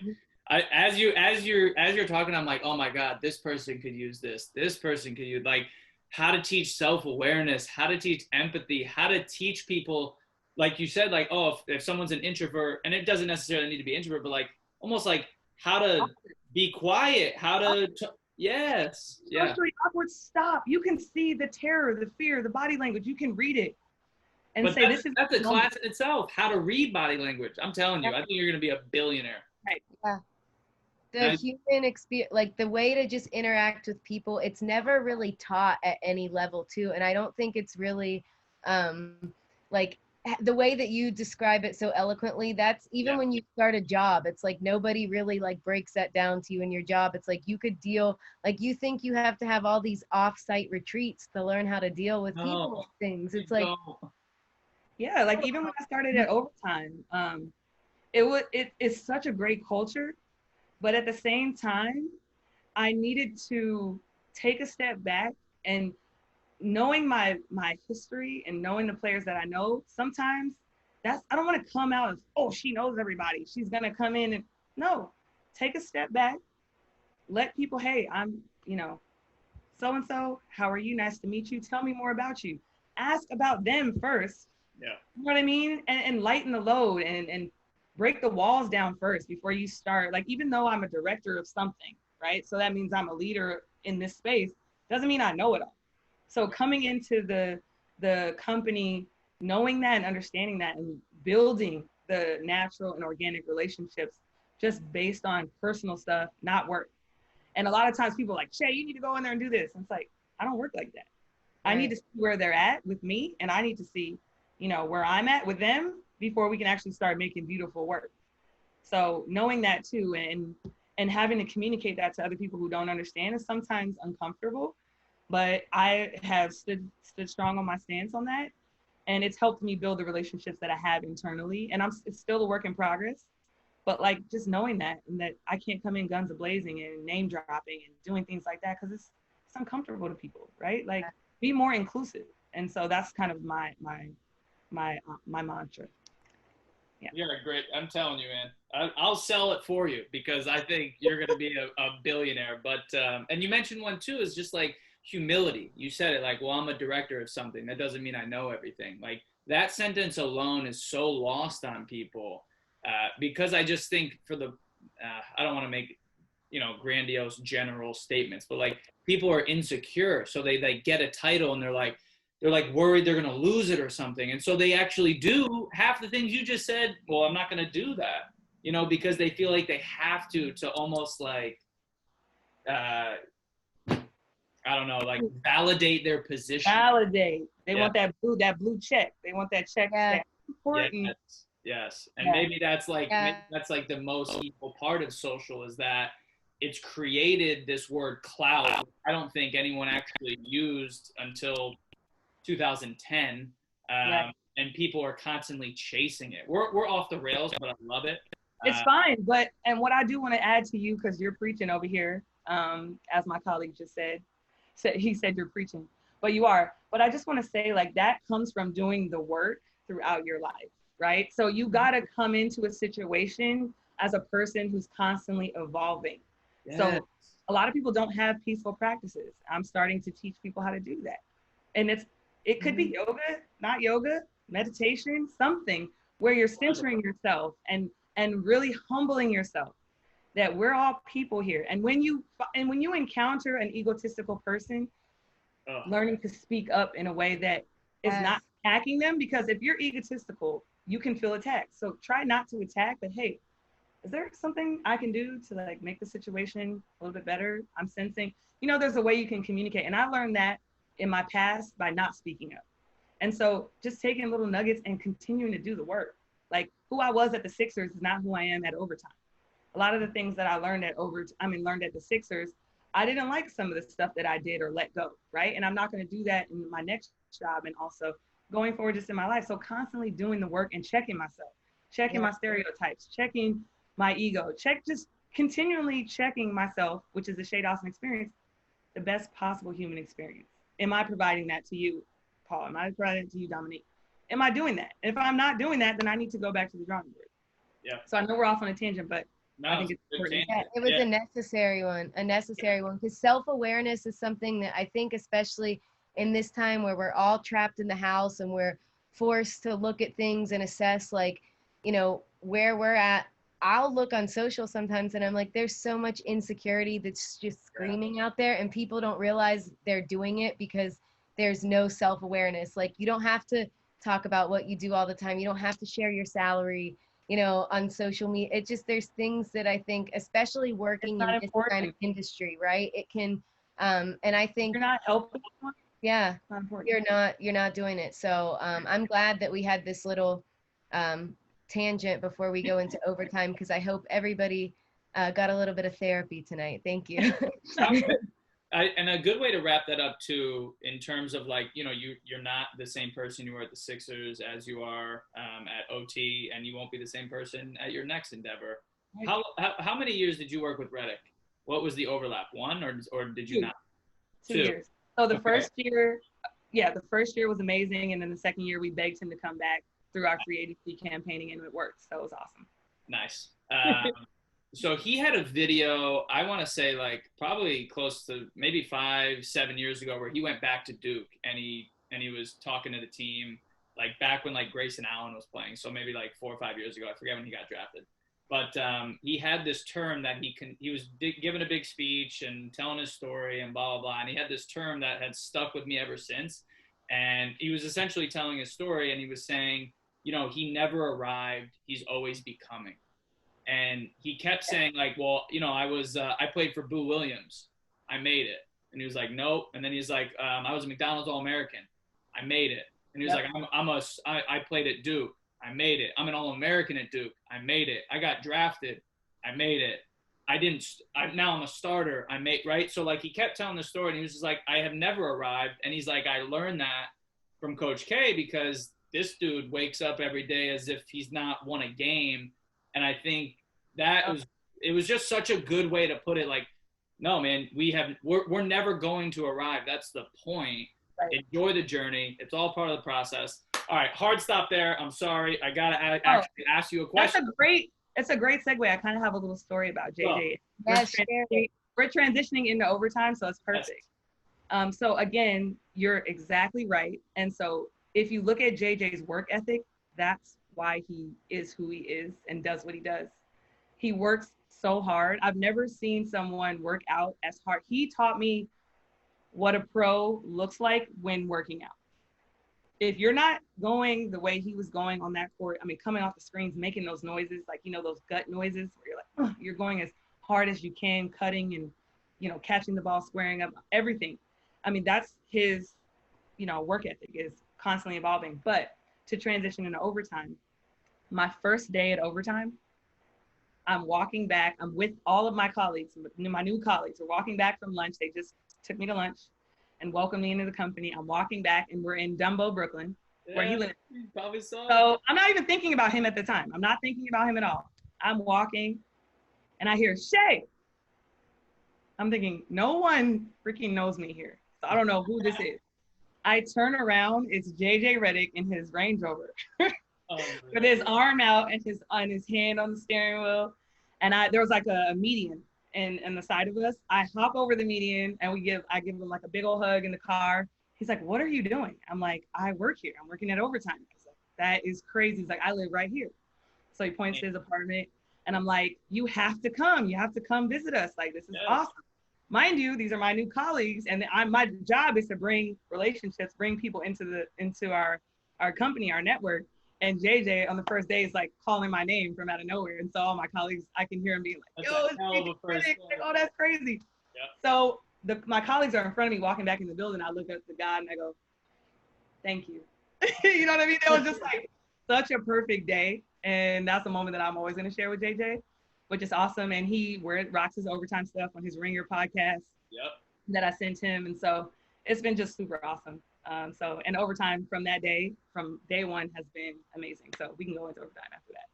as you're talking, I'm like, oh my God, this person could use this. This person could use, like, how to teach self-awareness, how to teach empathy, how to teach people, like you said, like, oh, if someone's an introvert, and it doesn't necessarily need to be introvert, but like almost like how to be quiet, how to yes. Yeah. Socially awkward, stop. You can see the terror, the fear, the body language. You can read it and but say, that's a class in itself, how to read body language. I'm telling you, I think you're going to be a billionaire. Right. Yeah. The human experience, like the way to just interact with people, it's never really taught at any level too. And I don't think it's really like the way that you describe it so eloquently, that's even when you start a job, it's like nobody really like breaks that down to you in your job. It's like you could deal, like you think you have to have all these off-site retreats to learn how to deal with people and things. It's like, yeah, like even when I started at Overtime, it's such a great culture. But at the same time, I needed to take a step back, and knowing my history and knowing the players that I know, sometimes I don't want to come out as, oh, she knows everybody, she's going to come in. And no, take a step back, let people, hey, I'm, so-and-so, how are you? Nice to meet you. Tell me more about you. Ask about them first. Yeah. You know what I mean? And lighten the load and break the walls down first before you start. Like, even though I'm a director of something, right? So that means I'm a leader in this space, doesn't mean I know it all. So coming into the company, knowing that and understanding that and building the natural and organic relationships just based on personal stuff, not work. And a lot of times people are like, Shay, you need to go in there and do this. And it's like, I don't work like that. Right. I need to see where they're at with me, and I need to see, where I'm at with them before we can actually start making beautiful work. So knowing that too, and having to communicate that to other people who don't understand is sometimes uncomfortable. But I have stood strong on my stance on that, and it's helped me build the relationships that I have internally. And it's still a work in progress. But like just knowing that, and that I can't come in guns a blazing and name dropping and doing things like that because it's uncomfortable to people, right? Like be more inclusive. And so that's kind of my mantra. Yeah. You're a great. I'm telling you, man. I'll sell it for you because I think you're going to be a billionaire. But and you mentioned one too is just like humility. You said it like, well, I'm a director of something. That doesn't mean I know everything. Like that sentence alone is so lost on people because I just think for the I don't want to make grandiose general statements, but like people are insecure, so they like get a title and they're like worried they're going to lose it or something. And so they actually do half the things you just said. Well, I'm not going to do that, because they feel like they have to almost like, I don't know, like validate their position. Validate. They want that blue check. They want that check. Yeah. That's important. Yes. And maybe that's like the most evil part of social is that it's created this word clout. I don't think anyone actually used until 2010, and people are constantly chasing it. We're off the rails, but I love it. It's fine, and what I do want to add to you, because you're preaching over here, as my colleague just said he said you're preaching, but you are. But I just want to say, like, that comes from doing the work throughout your life, right? So you got to come into a situation as a person who's constantly evolving. Yes. So a lot of people don't have peaceful practices. I'm starting to teach people how to do that, and it could be yoga, not yoga, meditation, something where you're centering yourself and really humbling yourself that we're all people here. And when you encounter an egotistical person, learning to speak up in a way that is not attacking them, because if you're egotistical, you can feel attacked. So try not to attack, but hey, is there something I can do to like make the situation a little bit better? I'm sensing, there's a way you can communicate. And I learned that in my past by not speaking up. And so just taking little nuggets and continuing to do the work. Like who I was at the Sixers is not who I am at overtime. A lot of the things that I learned at the Sixers, I didn't like some of the stuff that I did or let go, right? And I'm not going to do that in my next job and also going forward just in my life. So constantly doing the work and checking myself, checking my stereotypes, checking my ego, just continually checking myself, which is the Shea Dawson experience, the best possible human experience. Am I providing that to you, Paul? Am I providing it to you, Dominique? Am I doing that? And if I'm not doing that, then I need to go back to the drawing board. Yeah. So I know we're off on a tangent, but I think it's important. Yeah, it was a necessary one, because self-awareness is something that I think, especially in this time where we're all trapped in the house and we're forced to look at things and assess, like, where we're at. I'll look on social sometimes and I'm like, there's so much insecurity that's just screaming out there, and people don't realize they're doing it because there's no self-awareness. Like, you don't have to talk about what you do all the time. You don't have to share your salary, on social media. It just, there's things that I think, especially working in this kind of industry, right? It can, and I think you're not helping. Yeah, you're not doing it. So I'm glad that we had this little tangent before we go into overtime, because I hope everybody got a little bit of therapy tonight. Thank you. And a good way to wrap that up too, in terms of like, you're not the same person you were at the Sixers as you are at OT, and you won't be the same person at your next endeavor. How many years did you work with Reddick? What was the overlap? One or did you not? 2 years. So the first year was amazing, and then the second year we begged him to come back through our free agency campaigning, and it worked. So it was awesome. Nice. So he had a video, I want to say like probably close to maybe 5-7 years ago, where he went back to Duke and he was talking to the team like back when like Grayson Allen was playing. So maybe like 4 or 5 years ago, I forget when he got drafted. But he had this term that he was giving a big speech and telling his story and blah, blah, blah. And he had this term that had stuck with me ever since. And he was essentially telling his story, and he was saying, he never arrived. He's always becoming. And he kept saying like, well, I played for Boo Williams. I made it. And he was like, nope. And then he's like, I was a McDonald's All-American. I made it. And he was like, I played at Duke. I made it. I'm an All-American at Duke. I made it. I got drafted. I made it. Now I'm a starter. I made, right? So like he kept telling the story and he was just like, I have never arrived. And he's like, I learned that from Coach K because this dude wakes up every day as if he's not won a game. And I think it was just such a good way to put it. Like, no, man, we're never going to arrive. That's the point. Right. Enjoy the journey. It's all part of the process. All right, hard stop there. I'm sorry. I gotta actually ask you a question. It's a great segue. I kind of have a little story about JJ. Oh. We're transitioning into overtime, so it's perfect. So again, you're exactly right. And so if you look at JJ's work ethic, that's why he is who he is and does what he does. He works so hard. I've never seen someone work out as hard. He taught me what a pro looks like when working out. If you're not going the way he was going on that court, I mean, coming off the screens, making those noises, like, those gut noises where you're like, oh, you're going as hard as you can, cutting and, catching the ball, squaring up, everything. I mean, that's his, work ethic is constantly evolving. But to transition into overtime, my first day at overtime, I'm walking back. I'm with all of my colleagues, my new colleagues. We're walking back from lunch. They just took me to lunch and welcomed me into the company. I'm walking back and we're in Dumbo, Brooklyn, where he lives. Probably so. So I'm not even thinking about him at the time. I'm not thinking about him at all. I'm walking and I hear Shea. I'm thinking, no one freaking knows me here. So I don't know who this is. I turn around, it's JJ Redick in his Range Rover with his arm out and his hand on the steering wheel. And there was like a median and the side of us. I hop over the median and I give him like a big old hug in the car. He's like, what are you doing? I'm like, I work here. I'm working at overtime. He's like, that is crazy. He's like, I live right here. So he points to his apartment and I'm like, you have to come. You have to come visit us. Like, this is awesome. Mind you, these are my new colleagues and my job is to bring relationships, bring people into our company, our network. And JJ on the first day is like calling my name from out of nowhere. And so all my colleagues, I can hear him being like, yo, it's like, oh, that's crazy. Yep. So my colleagues are in front of me walking back in the building. I look up to God and I go, thank you. You know what I mean? It was just like such a perfect day. And that's a moment that I'm always going to share with JJ, which is awesome. And he rocks his overtime stuff on his Ringer podcast that I sent him. And so it's been just super awesome. And overtime from day one has been amazing. So we can go into overtime after that.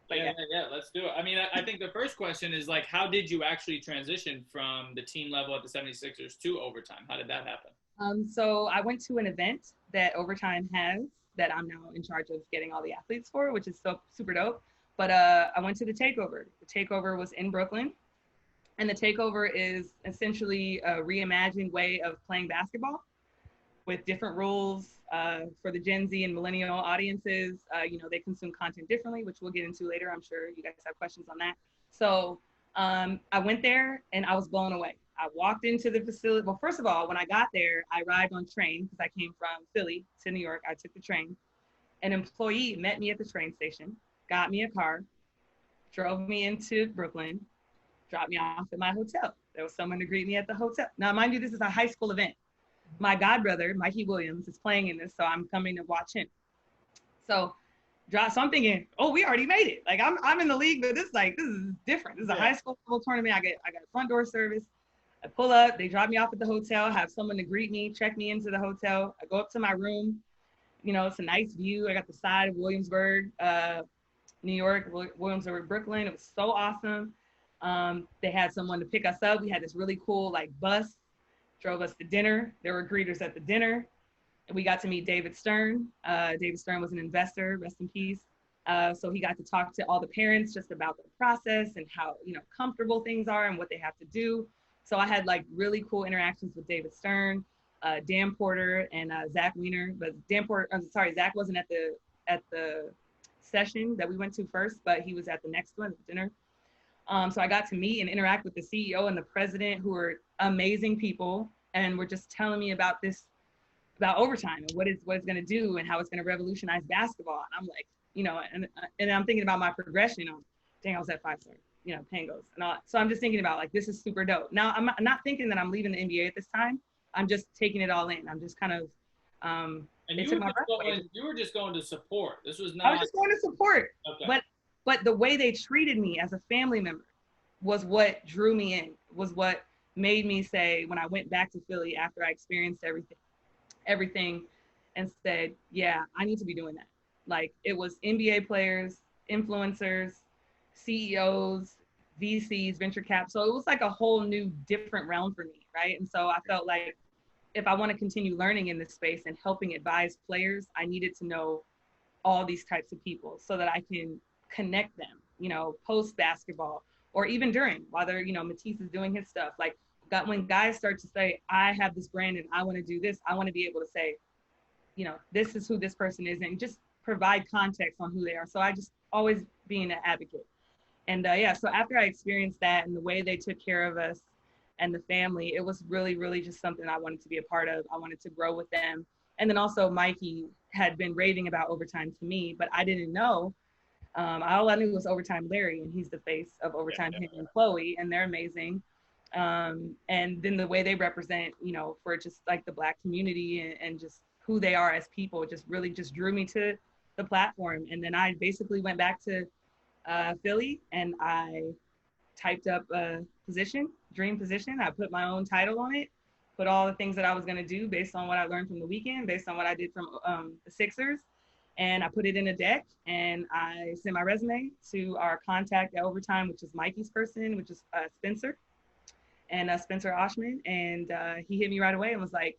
But yeah, let's do it. I mean, I think the first question is like, how did you actually transition from the team level at the 76ers to overtime? How did that happen? So I went to an event that overtime has that I'm now in charge of getting all the athletes for, which is so super dope. But I went to the takeover. The takeover was in Brooklyn. And the takeover is essentially a reimagined way of playing basketball with different rules for the Gen Z and millennial audiences. They consume content differently, which we'll get into later. I'm sure you guys have questions on that. So I went there and I was blown away. I walked into the facility. Well, first of all, when I got there, I arrived on train because I came from Philly to New York. I took the train. An employee met me at the train station, got me a car, drove me into Brooklyn, dropped me off at my hotel. There was someone to greet me at the hotel. Now, mind you, this is a high school event. My godbrother, Mikey Williams, is playing in this, so I'm coming to watch him. So I'm thinking, oh, we already made it. Like I'm in the league, but this is different. This is a high school tournament. I got front door service. I pull up, they drop me off at the hotel, have someone to greet me, check me into the hotel. I go up to my room. It's a nice view. I got the side of Williamsburg, New York, Williamsburg, Brooklyn. It was so awesome. They had someone to pick us up. We had this really cool bus, drove us to dinner. There were greeters at the dinner. And we got to meet David Stern. David Stern was an investor, rest in peace. So he got to talk to all the parents just about the process and how, comfortable things are and what they have to do. So I had really cool interactions with David Stern, Dan Porter, and Zach Weiner. But Zach wasn't at the session that we went to first, but he was at the next one, the dinner. So I got to meet and interact with the CEO and the president, who are amazing people, and were just telling me about overtime and what it's going to do and how it's going to revolutionize basketball. And I'm like, and I'm thinking about my progression. I was at 5-star, Tangulls and all. So I'm just thinking about this is super dope. Now I'm not thinking that I'm leaving the NBA at this time. I'm just taking it all in. I'm just kind of And they you took were my just breath away. you were just going to support. This was I was not. just going to support. Okay. But the way they treated me as a family member was what drew me in, was what made me say, when I went back to Philly after I experienced everything and said, yeah, I need to be doing that. Like, it was NBA players, influencers, CEOs, VCs, venture cap. So it was like a whole new different realm for me, right? And so I felt like if I want to continue learning in this space and helping advise players, I needed to know all these types of people so that I can connect them, post basketball or even during, while they're, Matisse is doing his stuff. Like, when guys start to say, I have this brand and I want to do this, I want to be able to say, this is who this person is, and just provide context on who they are. So I just always being an advocate. And so after I experienced that and the way they took care of us and the family, it was really, really just something I wanted to be a part of. I wanted to grow with them. And then also Mikey had been raving about Overtime to me, but I didn't know. All I knew was Overtime Larry, and he's the face of Overtime, him and Chloe, and they're amazing. And then the way they represent, for just like the Black community and just who they are as people, just really just drew me to the platform. And then I basically went back to Philly and I typed up a dream position. I put my own title on it, put all the things that I was going to do based on what I learned from the weekend, based on what I did from the Sixers. And I put it in a deck and I sent my resume to our contact at Overtime, which is Mikey's person, which is Spencer Oshman. And he hit me right away and was like,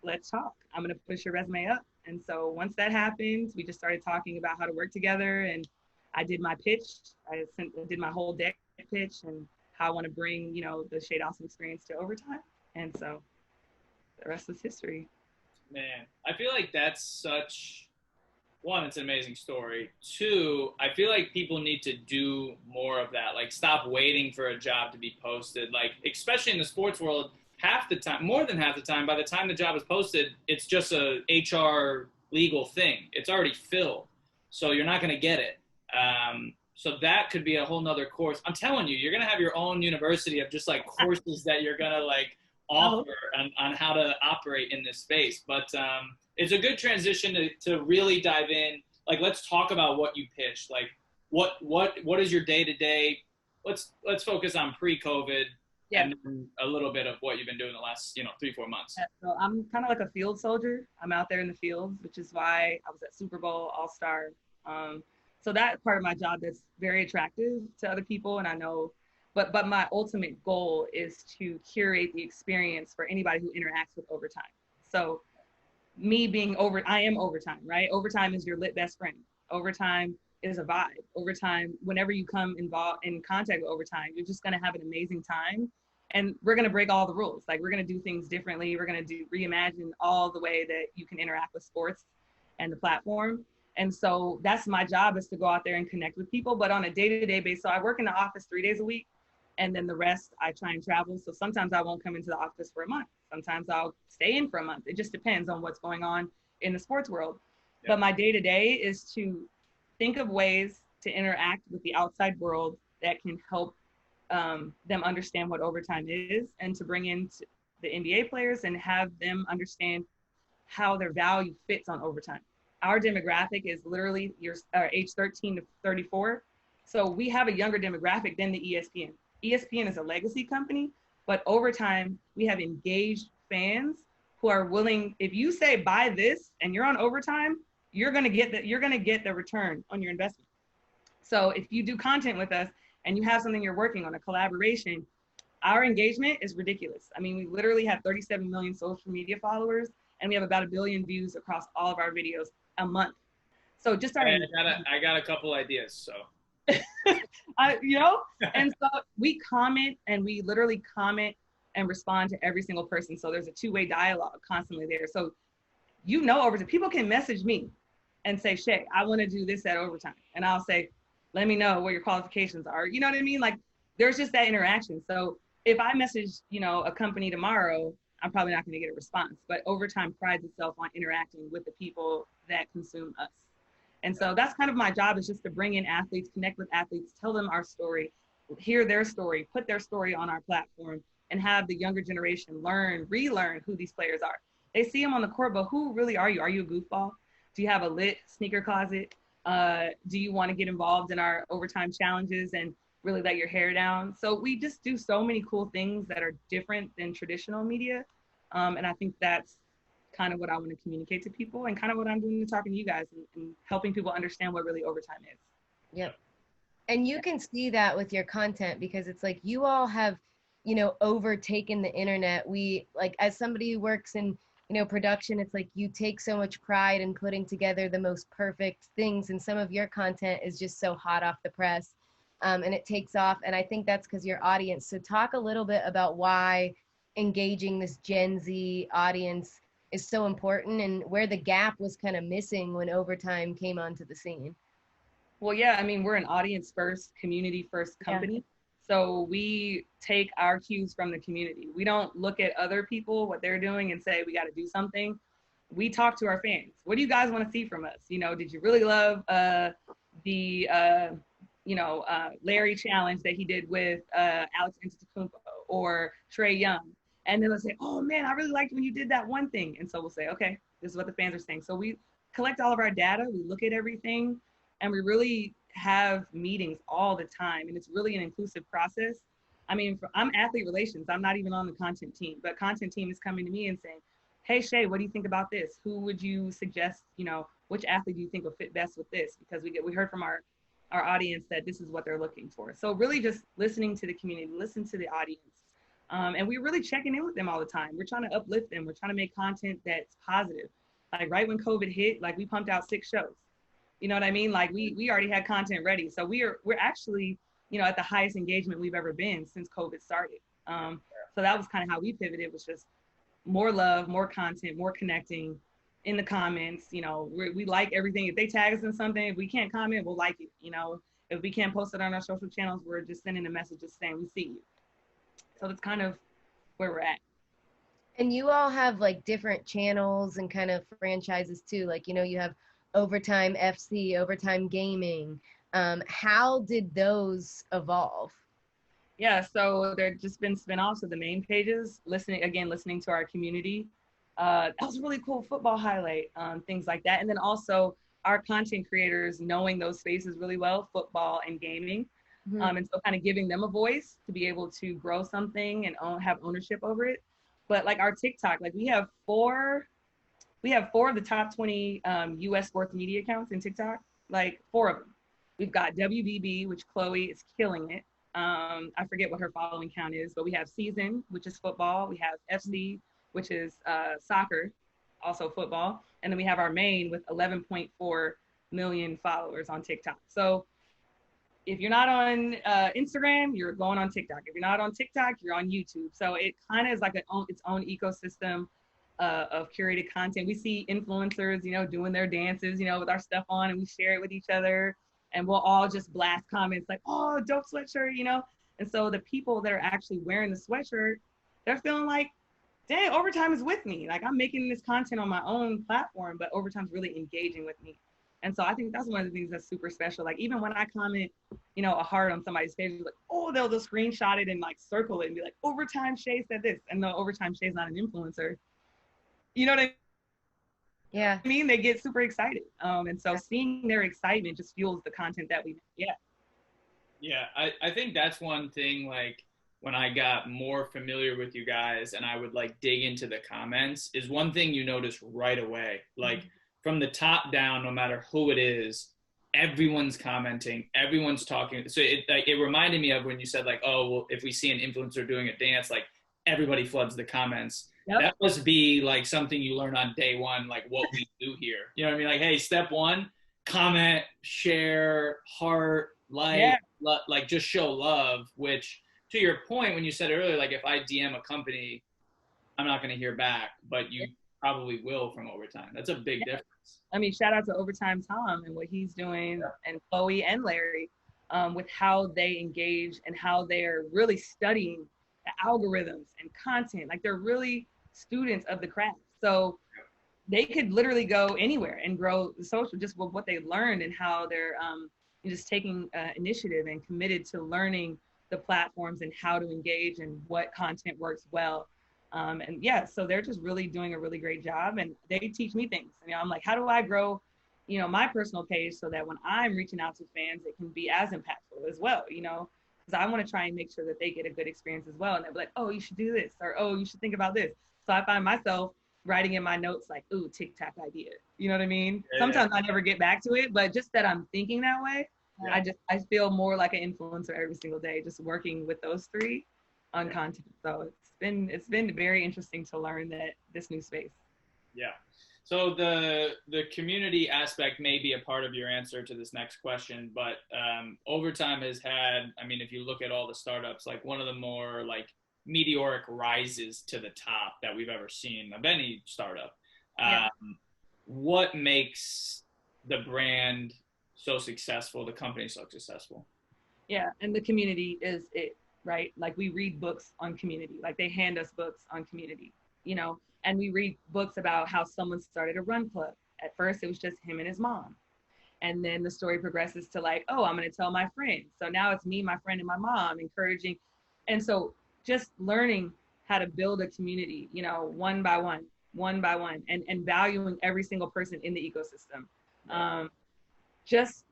let's talk. I'm going to push your resume up. And so once that happened, we just started talking about how to work together. And I did my pitch. I did my whole deck pitch and how I want to bring, the Shea Dawson experience to Overtime. And so the rest is history. Man, I feel like that's such, one, it's an amazing story. Two, I feel like people need to do more of that. Like, stop waiting for a job to be posted. Like, especially in the sports world, half the time, more than half the time, by the time the job is posted, it's just a HR legal thing. It's already filled. So you're not going to get it. So that could be a whole nother course. I'm telling you, you're going to have your own university of just like courses that you're going to like offer on how to operate in this space. But it's a good transition to really dive in. Like, let's talk about what you pitched. Like, what is your day to day? Let's focus on pre-COVID. Yeah. And a little bit of what you've been doing the last, 3-4 months. Yeah, so I'm kind of like a field soldier. I'm out there in the fields, which is why I was at Super Bowl All-Star. So that part of my job that's very attractive to other people. And I know, but my ultimate goal is to curate the experience for anybody who interacts with Overtime. So me being I am Overtime, right? Overtime is your lit best friend. Overtime is a vibe. Overtime, whenever you come involved in contact with Overtime, you're just going to have an amazing time. And we're going to break all the rules. Like, we're going to do things differently. We're going to reimagine all the way that you can interact with sports and the platform. And so that's my job, is to go out there and connect with people, but on a day-to-day basis. So I work in the office 3 days a week, and then the rest I try and travel. So sometimes I won't come into the office for a month. Sometimes I'll stay in for a month. It just depends on what's going on in the sports world. Yeah. But my day-to-day is to think of ways to interact with the outside world that can help them understand what Overtime is, and to bring in the NBA players and have them understand how their value fits on Overtime. Our demographic is literally age 13 to 34. So we have a younger demographic than the ESPN. ESPN is a legacy company, but Overtime, we have engaged fans who are willing, if you say buy this and you're on Overtime, you're gonna get the return on your investment. So if you do content with us and you have something you're working on, a collaboration, our engagement is ridiculous. I mean, we literally have 37 million social media followers, and we have about 1 billion views across all of our videos a month. So just I got a couple ideas. So, and so we comment, and we literally comment and respond to every single person. So there's a two-way dialogue constantly there. So, Overtime, people can message me and say, Shea, I want to do this at Overtime. And I'll say, let me know what your qualifications are. You know what I mean? Like, there's just that interaction. So if I message, a company tomorrow, I'm probably not going to get a response. But Overtime prides itself on interacting with the people that consume us. And so that's kind of my job, is just to bring in athletes, connect with athletes, tell them our story, hear their story, put their story on our platform, and have the younger generation relearn who these players are. They see him on the court, but who really are you? Are you a goofball? Do you have a lit sneaker closet? Do you want to get involved in our overtime challenges and really let your hair down? So we just do so many cool things that are different than traditional media. And I think that's kind of what I want to communicate to people, and kind of what I'm doing talking to you guys, and helping people understand what really overtime is. Yep. And you can see that with your content, because it's like you all have, overtaken the internet. We, like, as somebody who works in, production, it's like you take so much pride in putting together the most perfect things, and some of your content is just so hot off the press, and it takes off. And I think that's because your audience. So talk a little bit about why engaging this Gen Z audience is so important, and where the gap was kind of missing when overtime came onto the scene. Well, yeah, I mean, we're an audience first, community first company. Yeah. So we take our cues from the community. We don't look at other people, what they're doing, and say, we got to do something. We talk to our fans. What do you guys want to see from us? Did you really love the Larry challenge that he did with Alex Antetokounmpo or Trae Young? And then they'll say, oh man, I really liked when you did that one thing. And so we'll say, okay, this is what the fans are saying. So we collect all of our data, we look at everything, and we really have meetings all the time. And it's really an inclusive process. I mean, I'm athlete relations. I'm not even on the content team, but content team is coming to me and saying, hey, Shea, what do you think about this? Who would you suggest, which athlete do you think will fit best with this? Because we heard from our audience that this is what they're looking for. So really just listening to the community, listen to the audience. And we're really checking in with them all the time. We're trying to uplift them. We're trying to make content that's positive. Like right when COVID hit, like we pumped out 6 shows. You know what I mean? Like we already had content ready. So we're actually, at the highest engagement we've ever been since COVID started. So that was kind of how we pivoted, was just more love, more content, more connecting in the comments. We like everything. If they tag us in something, if we can't comment, we'll like it. If we can't post it on our social channels, we're just sending a message just saying we see you. So that's kind of where we're at. And you all have like different channels and kind of franchises too. Like, you have Overtime FC, Overtime Gaming. How did those evolve? Yeah, so they've just been spinoffs of the main pages, listening to our community. That was a really cool football highlight, things like that. And then also our content creators knowing those spaces really well, football and gaming. Mm-hmm. And so kind of giving them a voice to be able to grow something and have ownership over it. But like our TikTok, like we have four of the top 20 US sports media accounts in TikTok, like 4 of them. We've got WBB, which Chloe is killing it. I forget what her following count is, but we have Season, which is football. We have FC, which is soccer, also football. And then we have our main with 11.4 million followers on TikTok. So if you're not on Instagram, you're going on TikTok. If you're not on TikTok, you're on YouTube. So it kind of is like its own ecosystem of curated content. We see influencers, doing their dances, with our stuff on, and we share it with each other. And we'll all just blast comments like, oh, dope sweatshirt, And so the people that are actually wearing the sweatshirt, they're feeling like, dang, Overtime is with me. Like I'm making this content on my own platform, but Overtime's really engaging with me. And so I think that's one of the things that's super special. Like even when I comment, a heart on somebody's page, like, oh, they'll just screenshot it and like circle it and be like, Overtime Shea said this. And no, Overtime Shea's not an influencer. You know what I mean? Yeah. I mean, they get super excited. And so seeing their excitement just fuels the content that we, yeah. Yeah, I think that's one thing, like when I got more familiar with you guys and I would like dig into the comments, is one thing you notice right away. Like from the top down, no matter who it is, everyone's commenting, everyone's talking. So it reminded me of when you said like, oh, well, if we see an influencer doing a dance, like everybody floods the comments. Yep. That must be like something you learn on day one, like what we do here. You know what I mean? Like, hey, step 1, comment, share, heart, like, like just show love, which to your point, when you said earlier, like if I DM a company, I'm not going to hear back, but you probably will from Overtime. That's a big difference. I mean, shout out to Overtime Tom and what he's doing, and Chloe and Larry, with how they engage and how they're really studying the algorithms and content. Like they're really students of the craft. So they could literally go anywhere and grow social just with what they learned, and how they're just taking initiative and committed to learning the platforms and how to engage and what content works well. And yeah, so they're just really doing a really great job, and they teach me things. You know, I'm like, how do I grow, you know, my personal page so that when I'm reaching out to fans, it can be as impactful as well, you know, because I want to try and make sure that they get a good experience as well. And they're like, oh, you should do this, or oh, you should think about this. So I find myself writing in my notes like, ooh, tic-tac idea. You know what I mean? Yeah. Sometimes I never get back to it, but just that I'm thinking that way, Yeah. I feel more like an influencer every single day, just working with those three on content. So it's been very interesting to learn that this new space. Yeah. So the community aspect may be a part of your answer to this next question, but Overtime has had, I mean, if you look at all the startups, like one of the more like meteoric rises to the top that we've ever seen of any startup. Yeah. What makes the brand so successful, the company so successful? Yeah, and the community is it, right? Like we read books on community, like they hand us books on community, you know, and we read books about how someone started a run club. At first, it was just him and his mom. And then the story progresses to like, oh, I'm going to tell my friends. So now it's me, my friend, and my mom encouraging. And so just learning how to build a community, you know, one by one, and valuing every single person in the ecosystem. Just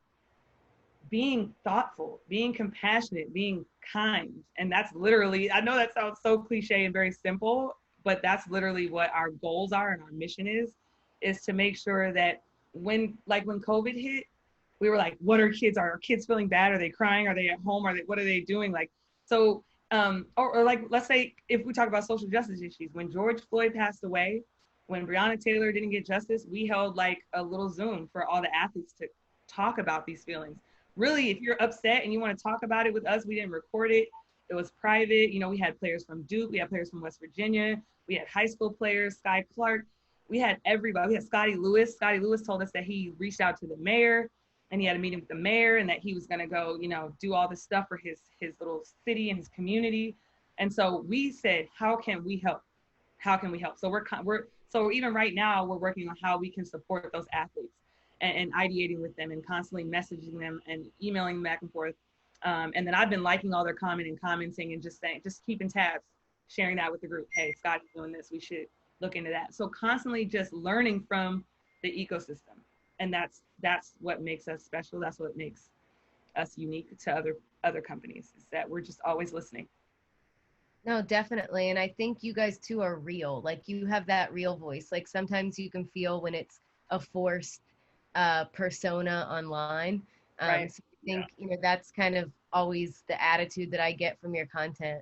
being thoughtful, being compassionate, being kind. And that's literally, I know that sounds so cliche and very simple, but that's literally what our goals are and our mission is to make sure that when COVID hit, we were like, what are our kids feeling bad? Are they crying? Are they at home? What are they doing? Like, so, or like, let's say if we talk about social justice issues, when George Floyd passed away, when Breonna Taylor didn't get justice, we held like a little Zoom for all the athletes to talk about these feelings. Really, if you're upset and you want to talk about it with us, we didn't record it. It was private. You know, we had players from Duke, we had players from West Virginia, we had high school players, Sky Clark, we had everybody. We had Scotty Lewis. Scotty Lewis told us that he reached out to the mayor and he had a meeting with the mayor and that he was going to go, you know, do all this stuff for his little city and his community. And so we said, how can we help? How can we help? So so even right now, we're working on how we can support those athletes and ideating with them and constantly messaging them and emailing back and forth. And then I've been liking all their commenting and just keeping tabs, sharing that with the group. Hey, Scotty's doing this. We should look into that. So constantly just learning from the ecosystem. And that's what makes us special. That's what makes us unique to other companies, is that we're just always listening. No, definitely. And I think you guys too are real. Like you have that real voice. Like sometimes you can feel when it's a forced persona online. Right. So I think, you know, that's kind of always the attitude that I get from your content.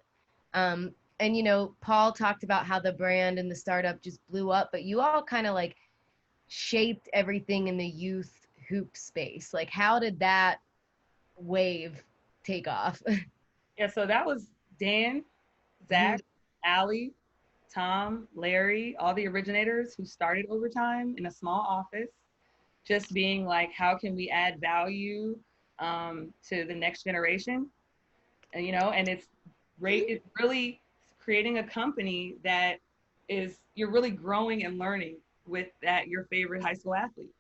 And, you know, Paul talked about how the brand and the startup just blew up, but you all kind of like shaped everything in the youth hoop space. Like how did that wave take off? Yeah, so that was Dan, Zach, Allie, Tom, Larry, all the originators who started Overtime in a small office, just being like, how can we add value to the next generation? And, you know, and it's really creating a company that you're really growing and learning with your favorite high school athlete.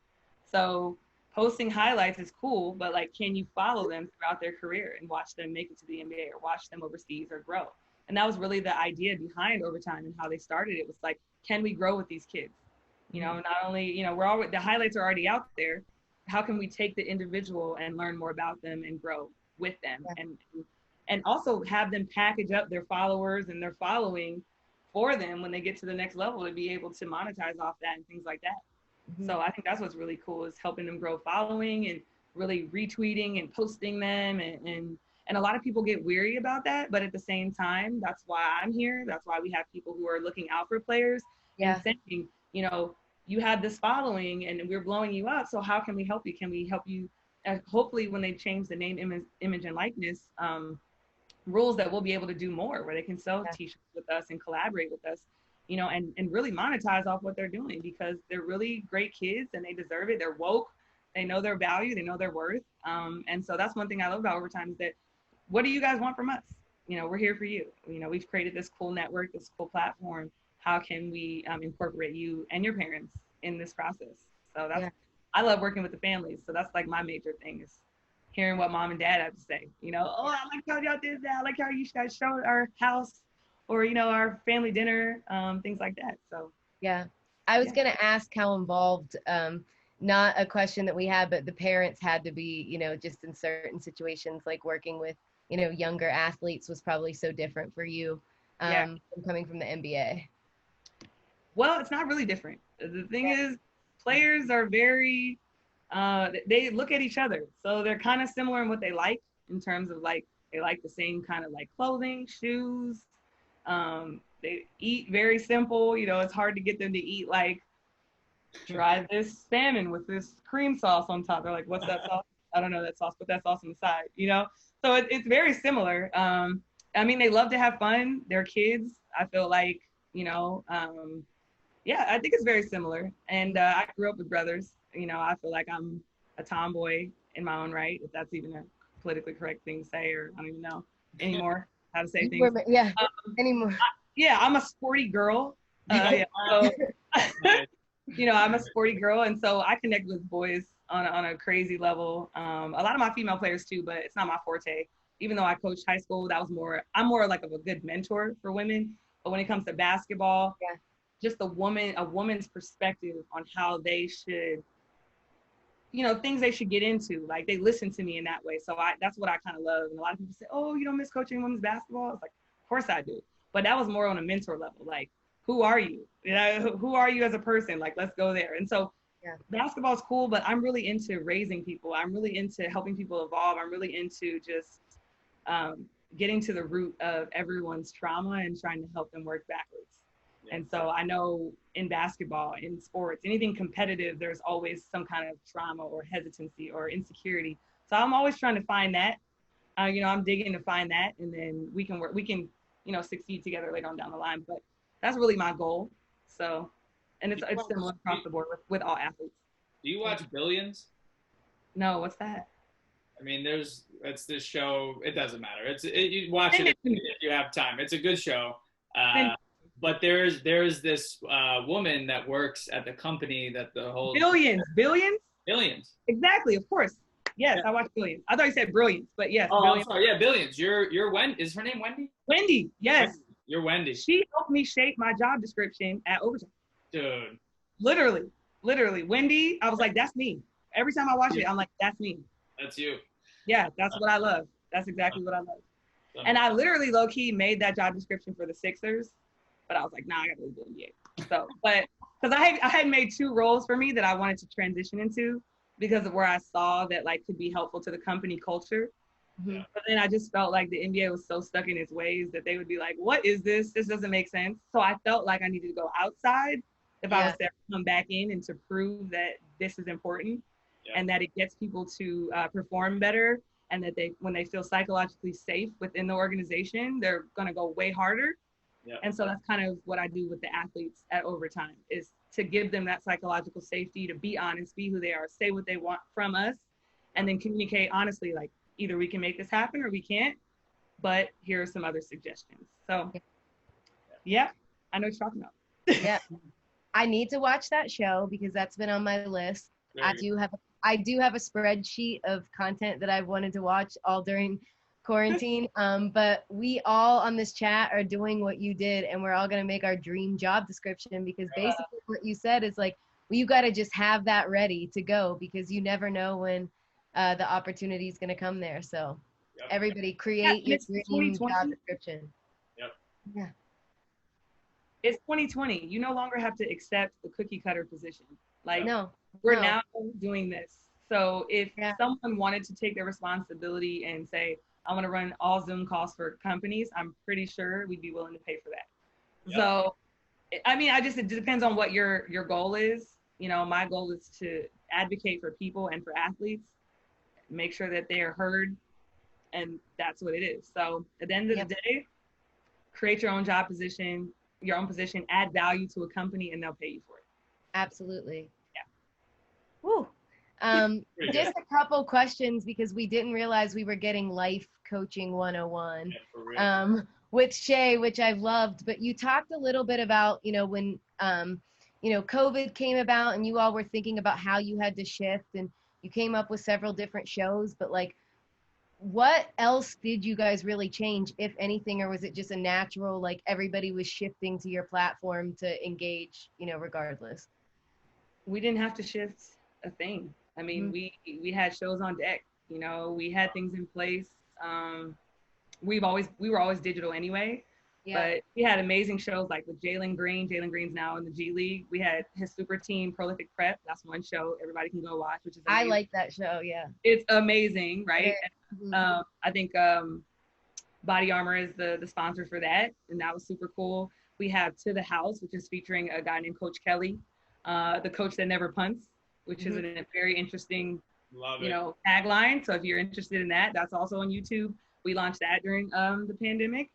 So posting highlights is cool, but like, can you follow them throughout their career and watch them make it to the NBA or watch them overseas or grow? And that was really the idea behind Overtime and how they started. It was like, can we grow with these kids? You know, not only, you know, the highlights are already out there. How can we take the individual and learn more about them and grow with them? Yeah. And also have them package up their followers and their following for them when they get to the next level to be able to monetize off that and things like that. Mm-hmm. So I think that's what's really cool, is helping them grow following and really retweeting and posting them. And a lot of people get weary about that. But at the same time, that's why I'm here. That's why we have people who are looking out for players and saying, you know, you have this following and we're blowing you up. So how can we help you? Can we help you? Hopefully when they change the name, image and likeness, rules that we'll be able to do more, where they can sell t-shirts with us and collaborate with us, you know, and really monetize off what they're doing, because they're really great kids and they deserve it. They're woke. They know their value. They know their worth. And so that's one thing I love about Overtime, is that, what do you guys want from us? You know, we're here for you. You know, we've created this cool network, this cool platform. How can we incorporate you and your parents in this process? So I love working with the families. So that's like my major thing, is hearing what mom and dad have to say. You know, oh, I like how y'all did that. I like how you guys showed our house or, you know, our family dinner, things like that. So Yeah. I was going to ask how involved, not a question that we had, but the parents had to be, you know, just in certain situations, like working with, you know, younger athletes was probably so different for you, from coming from the NBA. Well, it's not really different. The thing is, players are very, they look at each other. So they're kind of similar in what they like, in terms of like, they like the same kind of like clothing, shoes. They eat very simple. You know, it's hard to get them to eat like, try this salmon with this cream sauce on top. They're like, what's that sauce? I don't know that sauce, put that sauce on the side, you know? So it's very similar. I mean, they love to have fun. They're kids. I feel like, you know, yeah, I think it's very similar. And I grew up with brothers. You know, I feel like I'm a tomboy in my own right, if that's even a politically correct thing to say, or I don't even know anymore how to say things. Yeah, anymore. Yeah, I'm a sporty girl. Yeah, so, you know, I'm a sporty girl, and so I connect with boys on a crazy level. A lot of my female players too, but it's not my forte. Even though I coached high school, I'm more like of a good mentor for women. But when it comes to basketball, just a woman's perspective on how they should, you know, things they should get into. Like, they listen to me in that way. So that's what I kind of love. And a lot of people say, oh, you don't miss coaching women's basketball? It's like, of course I do. But that was more on a mentor level. Like, who are you? You know, who are you as a person? Like, let's go there. And so basketball is cool, but I'm really into raising people. I'm really into helping people evolve. I'm really into just getting to the root of everyone's trauma and trying to help them work backwards. And so I know in basketball, in sports, anything competitive, there's always some kind of trauma or hesitancy or insecurity. So I'm always trying to find that. You know, I'm digging to find that, and then we can, you know, succeed together later on down the line. But that's really my goal. So, and it's similar across the board with all athletes. Do you watch Billions? No, what's that? I mean, it's this show. It doesn't matter. You watch it if you have time. It's a good show. But there's this woman that works at the company that the whole Billions. Exactly, of course. Yes, I watch Billions. I thought you said Brilliance, but yes. Oh, Billions. I'm sorry. Yeah, Billions. You're Wendy. Is her name Wendy? Wendy. Yes. Wendy. You're Wendy. She helped me shape my job description at Overtime. Dude. Literally. Wendy, I was like, that's me. Every time I watch it, I'm like, that's me. That's you. Yeah, that's what I love. That's exactly what I love. And I literally low-key made that job description for the Sixers, but I was like, nah, I gotta leave the NBA. So, but because I had made 2 roles for me that I wanted to transition into because of where I saw that like could be helpful to the company culture. Mm-hmm. But then I just felt like the NBA was so stuck in its ways that they would be like, what is this? This doesn't make sense. So I felt like I needed to go outside if I was to come back in and to prove that this is important and that it gets people to perform better, and that when they feel psychologically safe within the organization, they're going to go way harder. And so that's kind of what I do with the athletes at Overtime, is to give them that psychological safety, to be honest, be who they are, say what they want from us, and then communicate honestly, like, either we can make this happen or we can't, but here are some other suggestions. So yeah, I know what you're talking about. Yeah. I need to watch that show because that's been on my list. I do have a spreadsheet of content that I've wanted to watch all during quarantine. But we all on this chat are doing what you did, and we're all going to make our dream job description, because basically what you said is like, well, you got to just have that ready to go, because you never know when the opportunity is going to come there. So everybody create your dream job description. Yeah. It's 2020. You no longer have to accept the cookie cutter position. Like, we're now doing this. So if someone wanted to take their responsibility and say, I want to run all Zoom calls for companies, I'm pretty sure we'd be willing to pay for that. So, I mean, it depends on what your goal is. You know, my goal is to advocate for people and for athletes, make sure that they are heard, and that's what it is. So at the end of the day, create your own job position, your own position, add value to a company, and they'll pay you for it. Absolutely. Woo. Just a couple questions, because we didn't realize we were getting life coaching 101 with Shea, which I've loved. But you talked a little bit about, you know, when, you know, COVID came about and you all were thinking about how you had to shift, and you came up with several different shows. But like, what else did you guys really change, if anything, or was it just a natural, like everybody was shifting to your platform to engage, regardless? We didn't have to shift a thing. I mean, Mhm. we had shows on deck. We had things in place. We were always digital anyway, Yeah. but we had amazing shows like with Jalen Green. Jalen Green's now in the G League. We had his super team Prolific Prep. That's one show everybody can go watch, which is I amazing. like that show. Yeah. It's amazing, right? Mhm. I think Body Armor is the sponsor for that, and that was super cool. We have To the House, which is featuring a guy named Coach Kelly, the coach that never punts, which is Mhm. a very interesting, Love it. tagline. So if you're interested in that, that's also on YouTube. We launched that during the pandemic.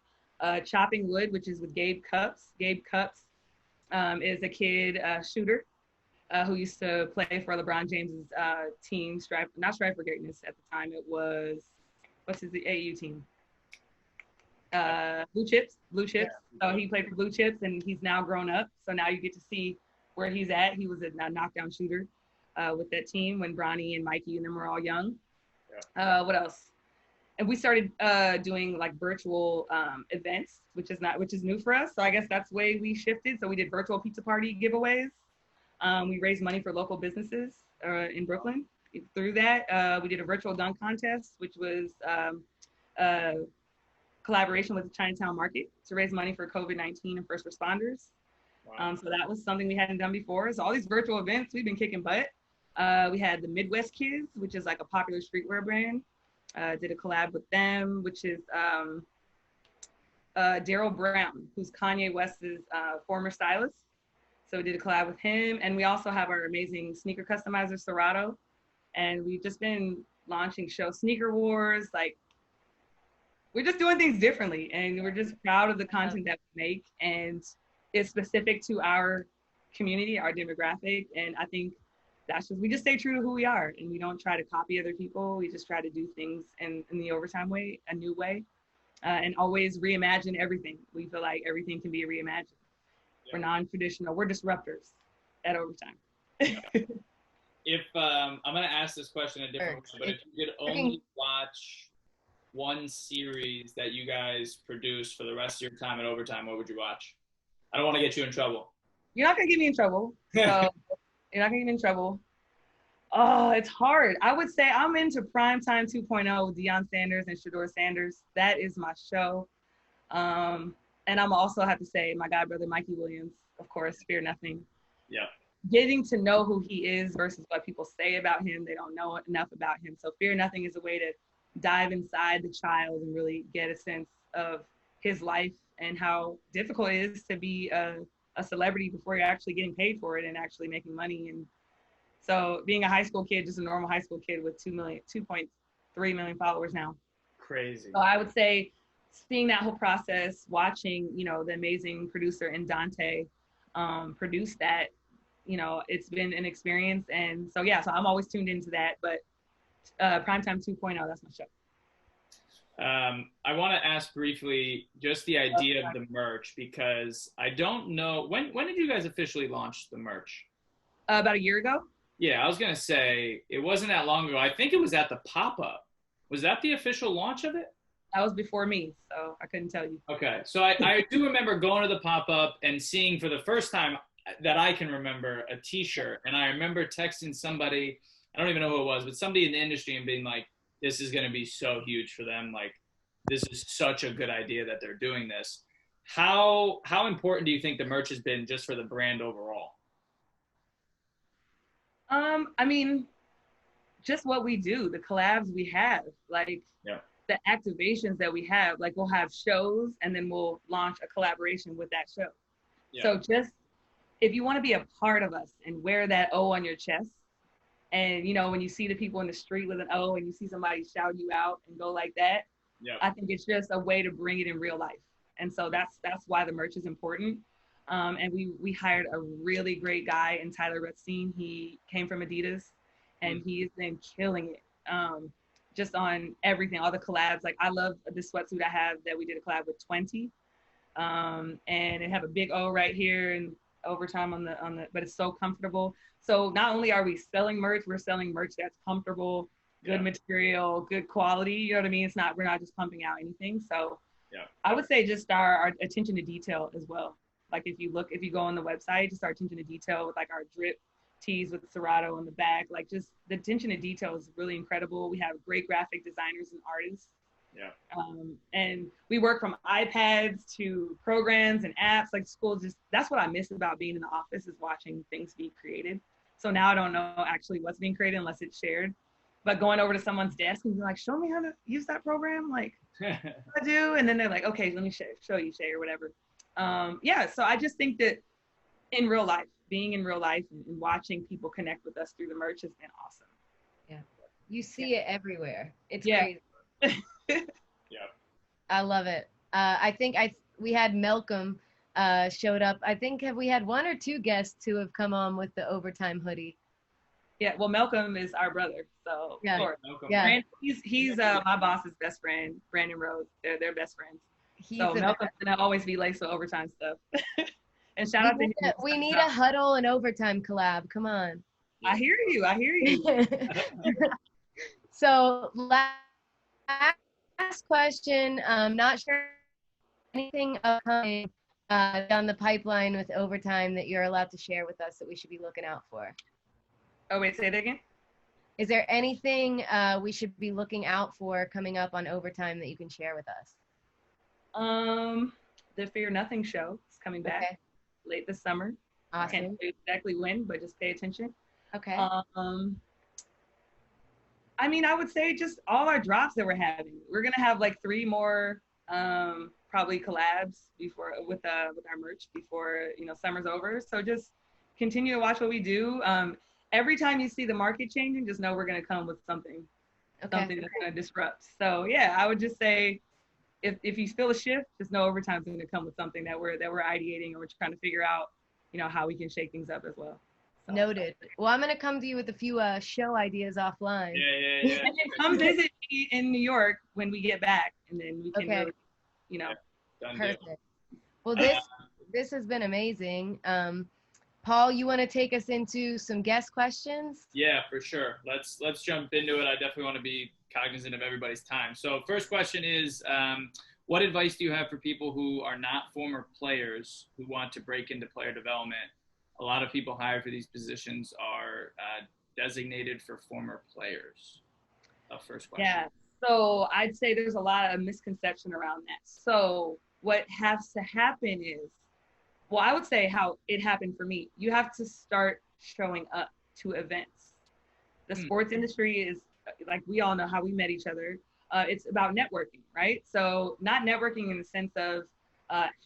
Chopping Wood, which is with Gabe Cups. Gabe Cups is a kid shooter who used to play for LeBron James's team, not Strive for Greatness at the time. It was, what's his AU team? Blue Chips. Yeah. So he played for Blue Chips, and he's now grown up. So now you get to see where he's at. He was a knockdown shooter with that team when Bronny and Mikey and them were all young. Yeah. What else? And we started doing like virtual events, which is new for us. So I guess that's the way we shifted. So we did virtual pizza party giveaways. We raised money for local businesses in Brooklyn. Through that, we did a virtual dunk contest, which was collaboration with the Chinatown Market to raise money for COVID-19 and first responders. Wow. So that was something we hadn't done before. So all these virtual events, we've been kicking butt. We had the Midwest Kids, which is like a popular streetwear brand. Did a collab with them, which is Daryl Brown, who's Kanye West's former stylist. So we did a collab with him. And we also have our amazing sneaker customizer, Serato. And we've just been launching shows, Sneaker Wars, like we're just doing things differently, and we're just proud of the content that we make, and it's specific to our community, our demographic. And I think we just stay true to who we are, and we don't try to copy other people. We just try to do things in the overtime way, a new way, and always reimagine everything. We feel like everything can be reimagined. Yeah. We're non-traditional. We're disruptors at overtime. If I'm gonna ask this question a different way, but if you could only watch one series that you guys produce for the rest of your time at overtime, what would you watch? I don't want to get you in trouble. You're not gonna get me in trouble. So you're not gonna get me in trouble. Oh, it's hard. I would say I'm into Primetime 2.0 with Deion Sanders and Shador Sanders. That is my show. And I'm also have to say my god brother Mikey Williams, of course, Fear Nothing. Yeah. Getting to know who he is versus what people say about him. They don't know enough about him. So Fear Nothing is a way to dive inside the child and really get a sense of his life and how difficult it is to be a celebrity before you're actually getting paid for it and actually making money. And so being a high school kid, just a normal high school kid with 2.3 million followers now. Crazy. So I would say seeing that whole process, watching, the amazing producer in Dante produce that, it's been an experience. And so, yeah, so I'm always tuned into that, but Primetime 2.0, that's my show. I want to ask briefly just the idea of the merch, because I don't know, when did you guys officially launch the merch? About a year ago. Yeah, I was going to say, it wasn't that long ago. I think it was at the pop-up. Was that the official launch of it? That was before me, so I couldn't tell you. Okay, so I do remember going to the pop-up and seeing for the first time that I can remember a t-shirt. And I remember texting somebody, I don't even know who it was, but somebody in the industry, and being like, this is going to be so huge for them. Like, this is such a good idea that they're doing this. How important do you think the merch has been just for the brand overall? I mean, just what we do, the collabs we have, like the activations that we have, like we'll have shows and then we'll launch a collaboration with that show. Yeah. So just, if you want to be a part of us and wear that O on your chest, and when you see the people in the street with an O and you see somebody shout you out and go like that, I think it's just a way to bring it in real life. And so that's why the merch is important. And we hired a really great guy in Tyler Rutstein. He came from Adidas, and he's been killing it. Just on everything, all the collabs. Like, I love this sweatsuit I have that we did a collab with 20. And it have a big O right here and overtime on the, but it's so comfortable. So not only are we selling merch, we're selling merch that's comfortable good material, good quality. You know what I mean? We're not just pumping out anything. So I would say just our attention to detail as well. Like if you go on the website, just our attention to detail with like our drip tees with Serato on the back, like just the attention to detail is really incredible. We have great graphic designers and artists. And we work from iPads to programs and apps. Like school, that's what I miss about being in the office, is watching things be created. So now I don't know actually what's being created unless it's shared. But going over to someone's desk and be like, show me how to use that program, like I do, and then they're like, okay, let me show you, Shea, or whatever. So I just think that in real life, being in real life and watching people connect with us through the merch has been awesome. Yeah, you see it everywhere. It's crazy. I love it. I think we had Malcolm showed up. I think we had one or two guests who have come on with the overtime hoodie. Yeah, well, Malcolm is our brother, so yeah, Malcolm. He's my boss's best friend, Brandon Rose. They're best friends. So Malcolm's gonna always be laced with overtime stuff. And shout out to him. We need a Huddle and overtime collab. Come on. I hear you. So last question. Not sure anything upcoming down the pipeline with overtime that you're allowed to share with us that we should be looking out for. Oh, wait, say that again? Is there anything we should be looking out for coming up on overtime that you can share with us? The Fear Nothing show is coming back late this summer. Awesome. Can't tell you exactly when, but just pay attention. Okay. I mean, I would say just all our drops that we're having. We're gonna have like 3 more probably collabs with our merch before summer's over. So just continue to watch what we do. Every time you see the market changing, just know we're gonna come with something that's gonna disrupt. So yeah, I would just say if you feel a shift, just know overtime's gonna come with something that we're ideating, or we're trying to figure out how we can shake things up as well. So. Noted. Well, I'm going to come to you with a few show ideas offline. Yeah. And then come visit me in New York when we get back, and then we can really, Perfect. Well, this has been amazing. Paul, you want to take us into some guest questions? Yeah, for sure. Let's jump into it. I definitely want to be cognizant of everybody's time. So first question is, what advice do you have for people who are not former players who want to break into player development? A lot of people hired for these positions are designated for former players. First question. Yeah, so I'd say there's a lot of misconception around that. So what has to happen is, well, I would say how it happened for me. You have to start showing up to events. The sports industry is, like, we all know how we met each other. It's about networking, right? So not networking in the sense of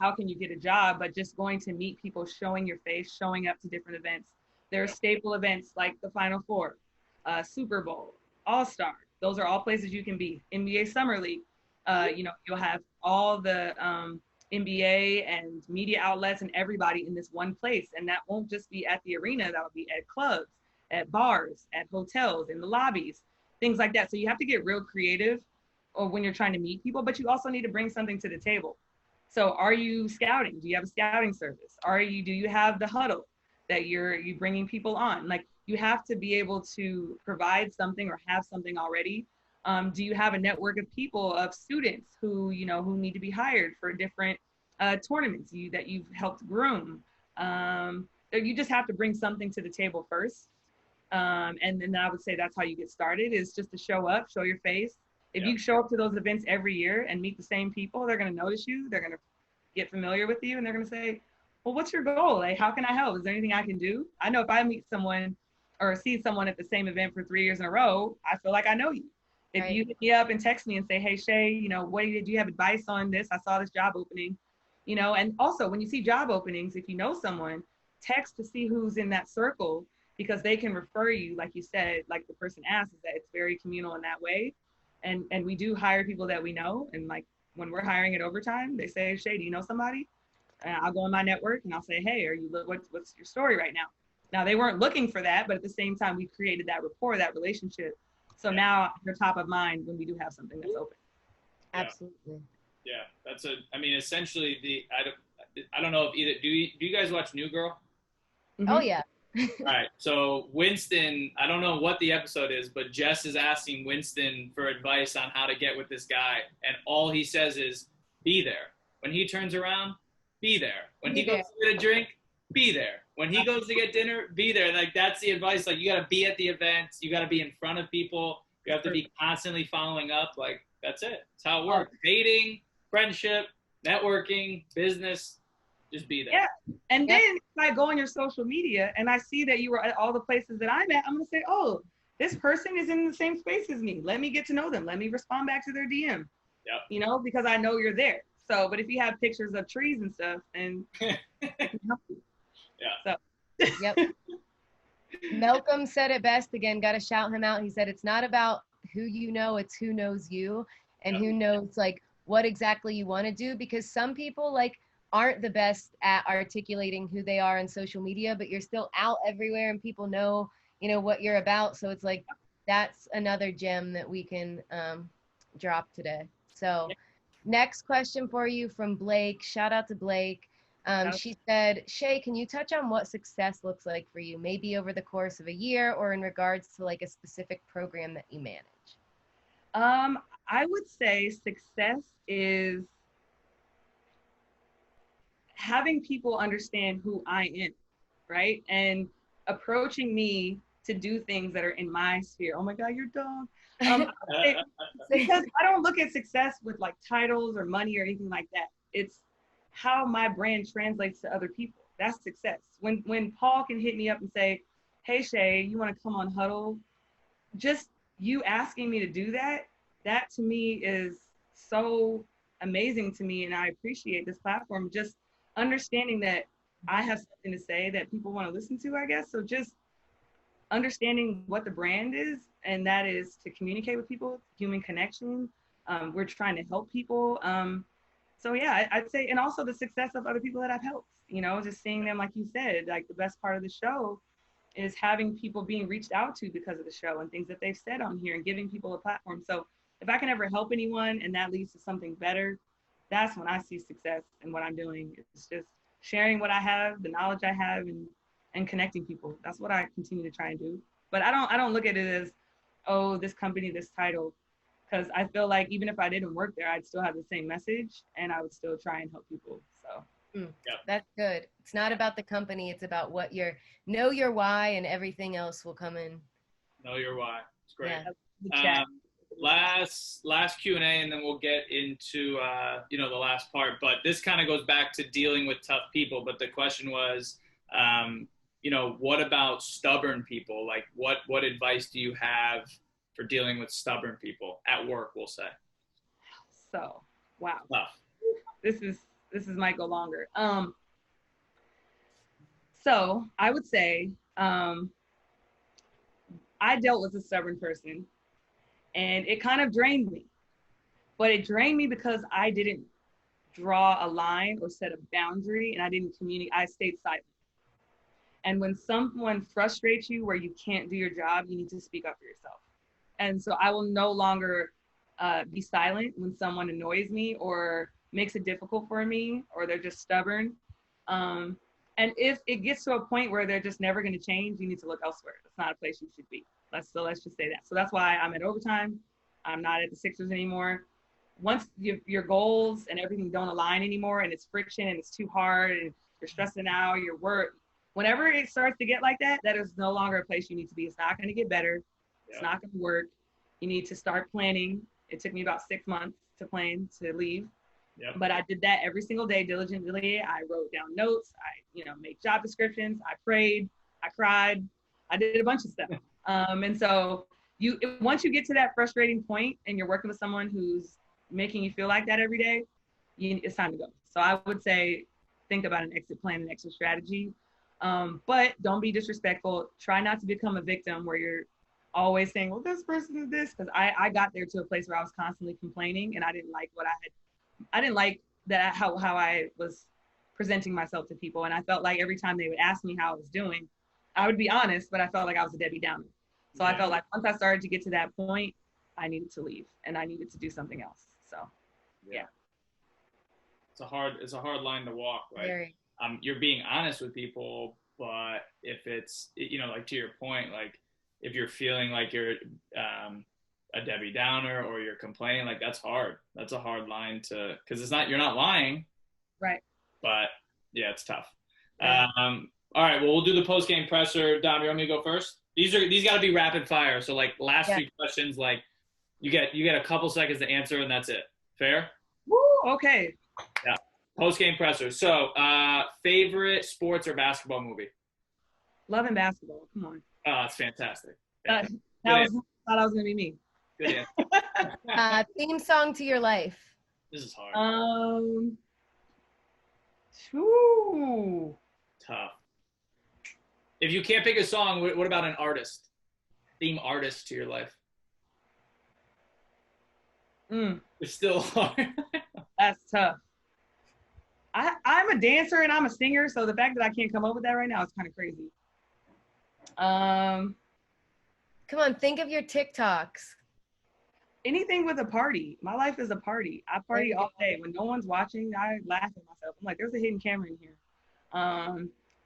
how can you get a job, but just going to meet people, showing your face, showing up to different events. There are staple events like the Final Four, Super Bowl, All-Star. Those are all places you can be. NBA Summer League, you'll have all the NBA and media outlets and everybody in this one place. And that won't just be at the arena, that'll be at clubs, at bars, at hotels, in the lobbies, things like that. So you have to get real creative when you're trying to meet people, but you also need to bring something to the table. So are you scouting? Do you have a scouting service? Do you have the Huddle that you're bringing people on? Like, you have to be able to provide something or have something already. Do you have a network of people, of students who need to be hired for different tournaments that you've helped groom? You just have to bring something to the table first. And then I would say that's how you get started, is just to show up, show your face. If you show up to those events every year and meet the same people, they're going to notice you. They're going to get familiar with you, and they're going to say, well, what's your goal? Like, how can I help? Is there anything I can do? I know if I meet someone or see someone at the same event for 3 years in a row, I feel like I know you. If you hit me up and text me and say, hey, Shea, do you have advice on this? I saw this job opening, and also when you see job openings, if you know someone, text to see who's in that circle, because they can refer you, like you said, like the person asked, is that it's very communal in that way. And we do hire people that we know. And like when we're hiring at overtime, they say, Shea, do you know somebody? And I'll go in my network and I'll say, hey, what's your story right now? Now, they weren't looking for that, but at the same time, we created that rapport, that relationship. So now you're top of mind when we do have something that's open. Absolutely. Yeah, essentially I don't know if either, do you guys watch New Girl? Mm-hmm. Oh yeah. All right. So Winston, I don't know what the episode is, but Jess is asking Winston for advice on how to get with this guy. And all he says is, be there. When he turns around, be there. When he goes to get a drink, be there. When he goes to get dinner, be there. Like, that's the advice. Like, you got to be at the events. You got to be in front of people. You have to be constantly following up. Like, that's it. That's how it works. Dating, friendship, networking, business. Just be there. Yeah. And then if I go on your social media and I see that you were at all the places that I'm at, I'm going to say, oh, this person is in the same space as me. Let me get to know them. Let me respond back to their DM. Yep. You know, because I know you're there. So, but if you have pictures of trees and stuff, and yeah. So. Yep. Malcolm said it best again. Got to shout him out. He said, it's not about who you know, it's who knows you and who knows like what exactly you want to do, because some people like aren't the best at articulating who they are on social media, but you're still out everywhere and people know, you know, what you're about. So it's like, that's another gem that we can drop today. So next question for you from Blake. Shout out to Blake. She said, Shea, can you touch on what success looks like for you, maybe over the course of a year or in regards to like a specific program that you manage? I would say success is having people understand who I am, right? And approaching me to do things that are in my sphere. Oh my God, your dog. Because I don't look at success with like titles or money or anything like that. It's how my brand translates to other people. That's success. When Paul can hit me up and say, hey Shea, you want to come on Huddle? Just you asking me to do that, that to me is so amazing to me. And I appreciate this platform, just understanding that I have something to say that people want to listen to, I guess. So just understanding what the brand is, and that is to communicate with people, human connection. We're trying to help people. So yeah, I'd say, and also the success of other people that I've helped, you know, just seeing them, like you said, like the best part of the show is having people being reached out to because of the show and things that they've said on here and giving people a platform. So if I can ever help anyone and that leads to something better, that's when I see success in what I'm doing. It's just sharing what I have, the knowledge I have, and connecting people. That's what I continue to try and do. But I don't look at it as, oh, this company, this title, because I feel like even if I didn't work there, I'd still have the same message and I would still try and help people. So that's good. It's not about the company. It's about what know your why, and everything else will come in. Know your why. It's great. Yeah. Last Q&A, and then we'll get into the last part. But this kind of goes back to dealing with tough people. But the question was, what about stubborn people? Like, what advice do you have for dealing with stubborn people at work? We'll say. So, wow. Tough. This might go longer. So I would say I dealt with a stubborn person. And it kind of drained me, but it drained me because I didn't draw a line or set a boundary, and I didn't communicate. I stayed silent. And when someone frustrates you where you can't do your job, you need to speak up for yourself. And so I will no longer be silent when someone annoys me or makes it difficult for me, or they're just stubborn. And if it gets to a point where they're just never going to change, you need to look elsewhere. It's not a place you should be. Let's just say that. So that's why I'm at overtime. I'm not at the Sixers anymore. Once your goals and everything don't align anymore, and it's friction and it's too hard and you're stressing out, your work, whenever it starts to get like that, that is no longer a place you need to be. It's not going to get better. It's not going to work. You need to start planning. It took me about 6 months to plan to leave. Yep. But I did that every single day diligently. I wrote down notes. I, made job descriptions. I prayed. I cried. I did a bunch of stuff. And so once you get to that frustrating point and you're working with someone who's making you feel like that every day, it's time to go. So I would say, think about an exit plan and exit strategy. But don't be disrespectful. Try not to become a victim where you're always saying, well, this person is this. Because I got there to a place where I was constantly complaining, and I didn't like I didn't like that how I was presenting myself to people. And I felt like every time they would ask me how I was doing, I would be honest, but I felt like I was a Debbie Downer. So I felt like once I started to get to that point, I needed to leave and I needed to do something else. So, yeah. It's a hard line to walk, right? Very. You're being honest with people, But if it's, you know, like to your point, like if you're feeling like you're a Debbie Downer or you're complaining, like that's hard. That's a hard line to, because it's not, you're not lying. Right. But yeah, it's tough. All right, well, we'll do the post game presser. Dom, you want me to go first? These got to be rapid fire. So like last three questions, like you get a couple seconds to answer, and that's it. Fair? Woo, okay. Yeah. Post game presser. So favorite sports or basketball movie? Love and Basketball. Come on. Oh, it's fantastic. Thought I was gonna be me. Good answer. Theme song to your life. This is hard. Tough. If you can't pick a song, what about an artist? Theme artist to your life? It's still hard. That's tough. I'm a dancer and I'm a singer, so the fact that I can't come up with that right now is kind of crazy. Come on, think of your TikToks. Anything with a party. My life is a party. I party all day. When no one's watching, I laugh at myself. I'm like, there's a hidden camera in here.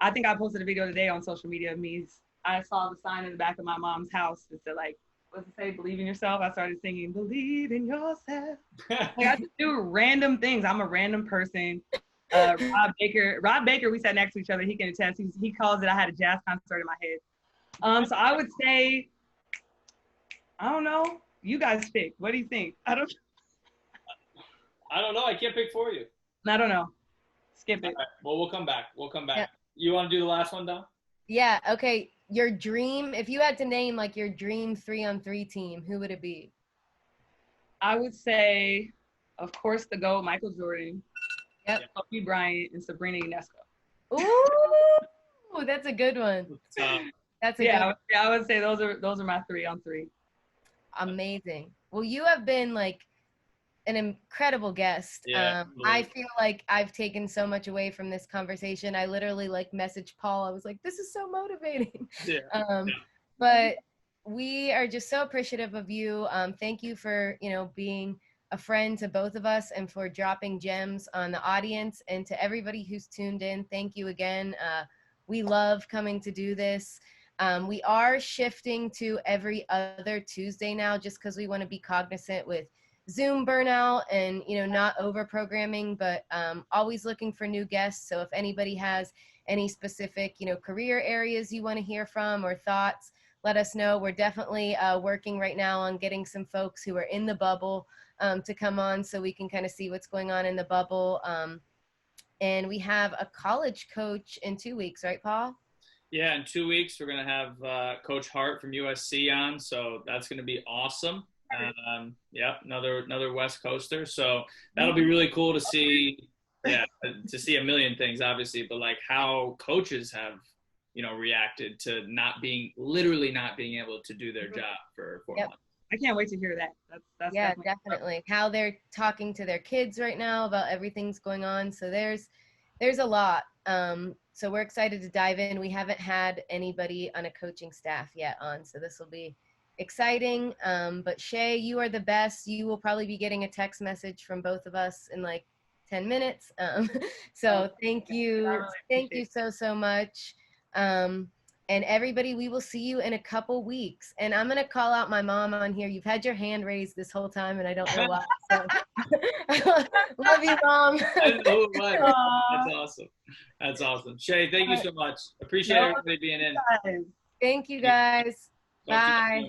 I think I posted a video today on social media of me. I saw the sign in the back of my mom's house that said, like, what's it say? Believe in yourself. I started singing, believe in yourself. Like, I just do random things. I'm a random person. Rob Baker, we sat next to each other. He can attest. He calls it, I had a jazz concert in my head. So I would say, I don't know. You guys pick. What do you think? I don't know. I can't pick for you. I don't know. Skip it. Right. Well, we'll come back. Yeah. You want to do the last one, Dom? Yeah. Okay. Your dream, if you had to name like your dream 3-on-3 team, who would it be? I would say, of course, the GOAT, Michael Jordan. Yep. Kobe Bryant and Sabrina Ionesco. Ooh, that's a good one. That's a good one. I would say those are my 3-on-3. Amazing. Well, you have been like an incredible guest. Yeah, I feel like I've taken so much away from this conversation. I literally like messaged Paul. I was like, this is so motivating. Yeah. But we are just so appreciative of you. Thank you for, being a friend to both of us and for dropping gems on the audience, and to everybody who's tuned in. Thank you again. We love coming to do this. We are shifting to every other Tuesday now, just because we want to be cognizant with Zoom burnout and, not over programming, but always looking for new guests. So if anybody has any specific, career areas you want to hear from or thoughts, let us know. We're definitely working right now on getting some folks who are in the bubble to come on so we can kind of see what's going on in the bubble. And we have a college coach in 2 weeks, right, Paul? Yeah, in 2 weeks, we're going to have Coach Hart from USC on, so that's going to be awesome. Another West Coaster. So that'll be really cool to see, to see a million things, obviously, but like how coaches have, reacted to literally not being able to do their job for 4 months. I can't wait to hear that. That's definitely. How they're talking to their kids right now about everything's going on. So there's a lot. So we're excited to dive in. We haven't had anybody on a coaching staff yet on, so this will be exciting. But Shea, you are the best. You will probably be getting a text message from both of us in like 10 minutes. So thank you. Thank you so much. And everybody, we will see you in a couple weeks. And I'm going to call out my mom on here. You've had your hand raised this whole time, and I don't know why. So. Love you, Mom. I know why. That's awesome. That's awesome. Shea, thank you so much. Appreciate everybody being in. Thank you, guys. Bye.